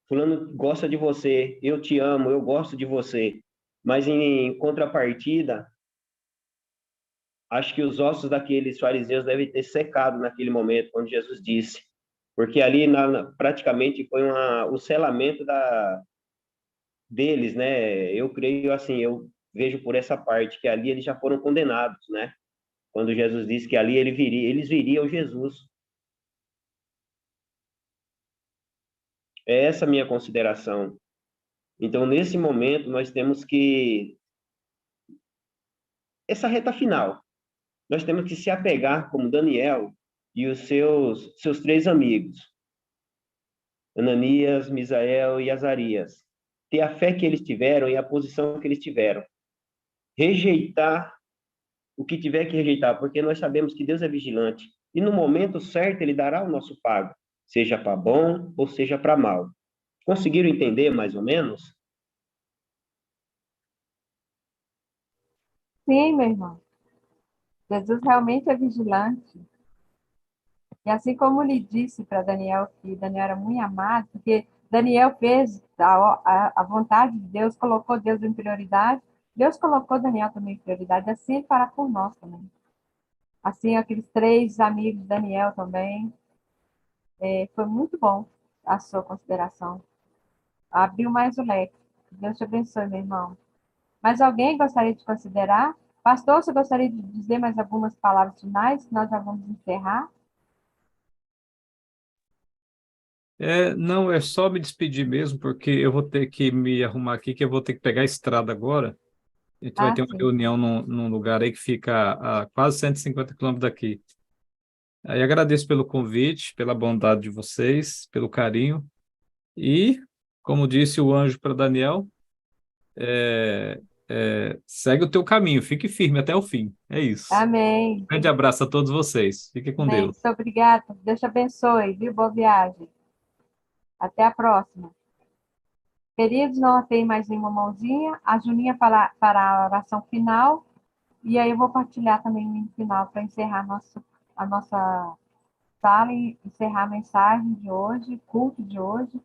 [SPEAKER 7] fulano gosta de você, eu te amo, eu gosto de você. Mas em contrapartida, acho que os ossos daqueles fariseus devem ter secado naquele momento, quando Jesus disse, porque ali praticamente foi o selamento deles, né? Eu creio assim, eu vejo por essa parte que ali eles já foram condenados, né? Quando Jesus disse que ali eles viriam Jesus. É essa a minha consideração. Então, nesse momento, nós temos que essa reta final, nós temos que se apegar como Daniel e os seus 3 amigos, Ananias, Misael e Azarias, ter a fé que eles tiveram e a posição que eles tiveram. Rejeitar o que tiver que rejeitar, porque nós sabemos que Deus é vigilante. E no momento certo, Ele dará o nosso pago, seja para bom ou seja para mal. Conseguiram entender mais ou menos?
[SPEAKER 1] Sim, meu irmão. Jesus realmente é vigilante. E assim como lhe disse para Daniel que Daniel era muito amado, porque Daniel fez a vontade de Deus, colocou Deus em prioridade, Deus colocou Daniel também em prioridade, assim ele fará por nós também. Assim, aqueles 3 amigos de Daniel também, foi muito bom a sua consideração. Abriu mais o leque. Deus te abençoe, meu irmão. Mas alguém gostaria de considerar? Pastor, você gostaria de dizer mais algumas palavras finais? Nós já vamos encerrar.
[SPEAKER 2] Não, é só me despedir mesmo, porque eu vou ter que me arrumar aqui, que eu vou ter que pegar a estrada agora. A gente vai
[SPEAKER 1] Ah,
[SPEAKER 2] ter uma
[SPEAKER 1] sim.
[SPEAKER 2] reunião num lugar aí que fica a quase 150 quilômetros daqui. Aí agradeço pelo convite, pela bondade de vocês, pelo carinho. E, como disse o anjo para Daniel, é, segue o teu caminho, fique firme até o fim. É isso.
[SPEAKER 1] Amém.
[SPEAKER 2] Grande abraço a todos vocês. Fiquem com
[SPEAKER 1] Amém.
[SPEAKER 2] Deus.
[SPEAKER 1] Muito obrigada. Deus te abençoe, viu? Boa viagem. Até a próxima. Queridos, não tem mais nenhuma mãozinha. A Juninha para a oração final. E aí eu vou partilhar também o hino final para encerrar a nossa sala e encerrar a mensagem de hoje, culto de hoje.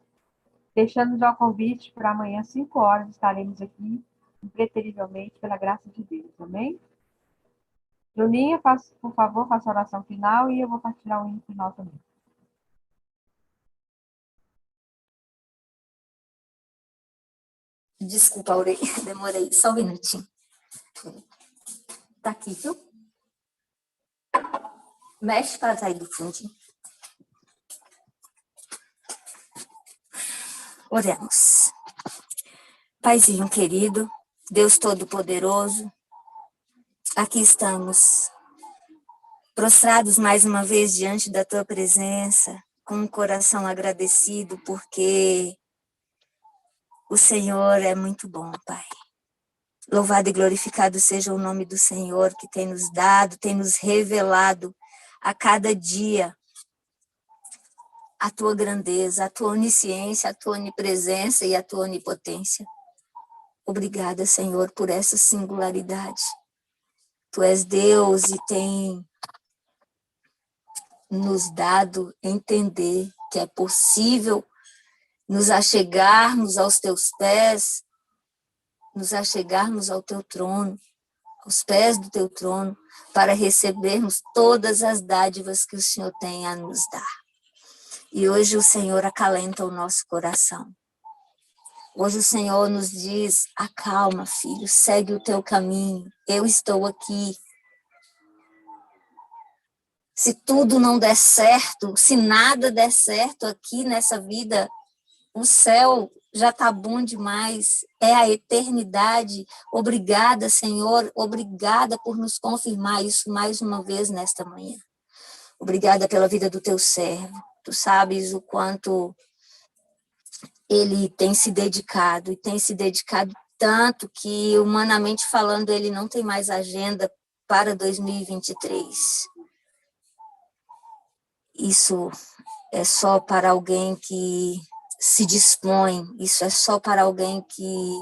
[SPEAKER 1] Deixando já o convite para amanhã, 5 horas, estaremos aqui, impreterivelmente, pela graça de Deus. Amém? Juninha, por favor, faça a oração final e eu vou partilhar o hino final também.
[SPEAKER 6] Desculpa, Aurei, demorei, só um minutinho. Tá aqui, viu? Mexe para sair do fundinho. Oremos. Paizinho querido, Deus Todo-Poderoso, aqui estamos, prostrados mais uma vez diante da Tua presença, com um coração agradecido, porque o Senhor é muito bom, Pai. Louvado e glorificado seja o nome do Senhor, que tem nos dado, tem nos revelado a cada dia a Tua grandeza, a Tua onisciência, a Tua onipresença e a Tua onipotência. Obrigada, Senhor, por essa singularidade. Tu és Deus e tem nos dado entender que é possível nos achegarmos aos Teus pés, nos achegarmos ao Teu trono, aos pés do Teu trono, para recebermos todas as dádivas que o Senhor tem a nos dar. E hoje o Senhor acalenta o nosso coração. Hoje o Senhor nos diz, acalma, filho, segue o teu caminho, eu estou aqui. Se tudo não der certo, se nada der certo aqui nessa vida, o céu já está bom demais, é a eternidade. Obrigada, Senhor, obrigada por nos confirmar isso mais uma vez nesta manhã. Obrigada pela vida do teu servo. Tu sabes o quanto ele tem se dedicado, e tem se dedicado tanto que, humanamente falando, ele não tem mais agenda para 2023. Isso é só para alguém que se dispõe, isso é só para alguém que,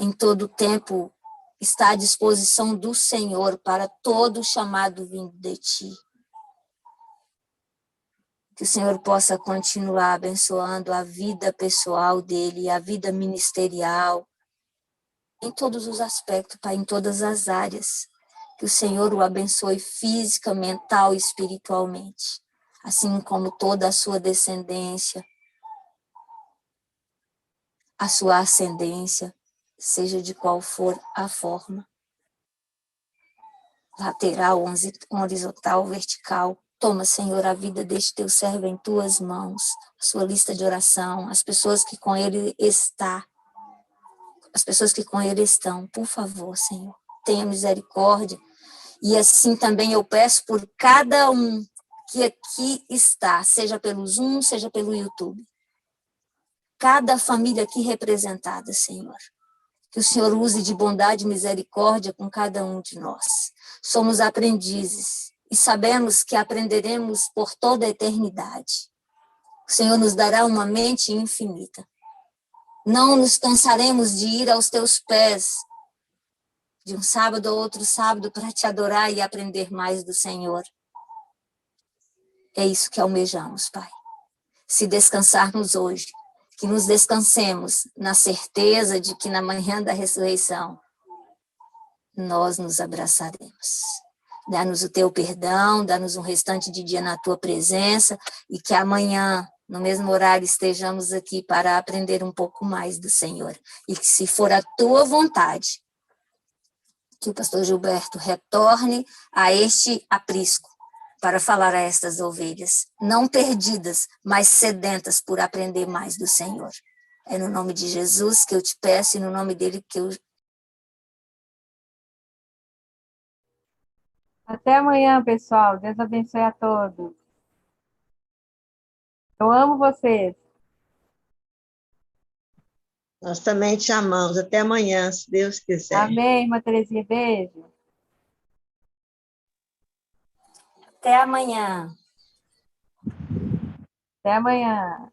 [SPEAKER 6] em todo tempo, está à disposição do Senhor para todo chamado vindo de ti. Que o Senhor possa continuar abençoando a vida pessoal dele, a vida ministerial, em todos os aspectos, Pai, em todas as áreas. Que o Senhor o abençoe física, mental e espiritualmente, assim como toda a sua descendência, a sua ascendência, seja de qual for a forma, lateral, horizontal, vertical. Toma, Senhor, a vida deste teu servo em tuas mãos, a sua lista de oração, as pessoas que com ele estão, por favor, Senhor, tenha misericórdia. E assim também eu peço por cada um que aqui está, seja pelo Zoom, seja pelo YouTube. Cada família aqui representada, Senhor. Que o Senhor use de bondade e misericórdia com cada um de nós. Somos aprendizes e sabemos que aprenderemos por toda a eternidade. O Senhor nos dará uma mente infinita. Não nos cansaremos de ir aos teus pés, de um sábado a outro sábado, para te adorar e aprender mais do Senhor. É isso que almejamos, Pai. Se descansarmos hoje, que nos descansemos na certeza de que na manhã da ressurreição nós nos abraçaremos. Dá-nos o teu perdão, dá-nos um restante de dia na tua presença e que amanhã, no mesmo horário, estejamos aqui para aprender um pouco mais do Senhor. E que, se for a tua vontade, que o pastor Gilberto retorne a este aprisco para falar a estas ovelhas, não perdidas, mas sedentas por aprender mais do Senhor. É no nome de Jesus que eu te peço e no nome dele que eu...
[SPEAKER 1] Até amanhã, pessoal. Deus abençoe a todos. Eu amo vocês.
[SPEAKER 10] Nós também te amamos. Até amanhã, se Deus quiser.
[SPEAKER 1] Amém, irmã Terezinha. Beijo.
[SPEAKER 6] Até amanhã.
[SPEAKER 1] Até amanhã.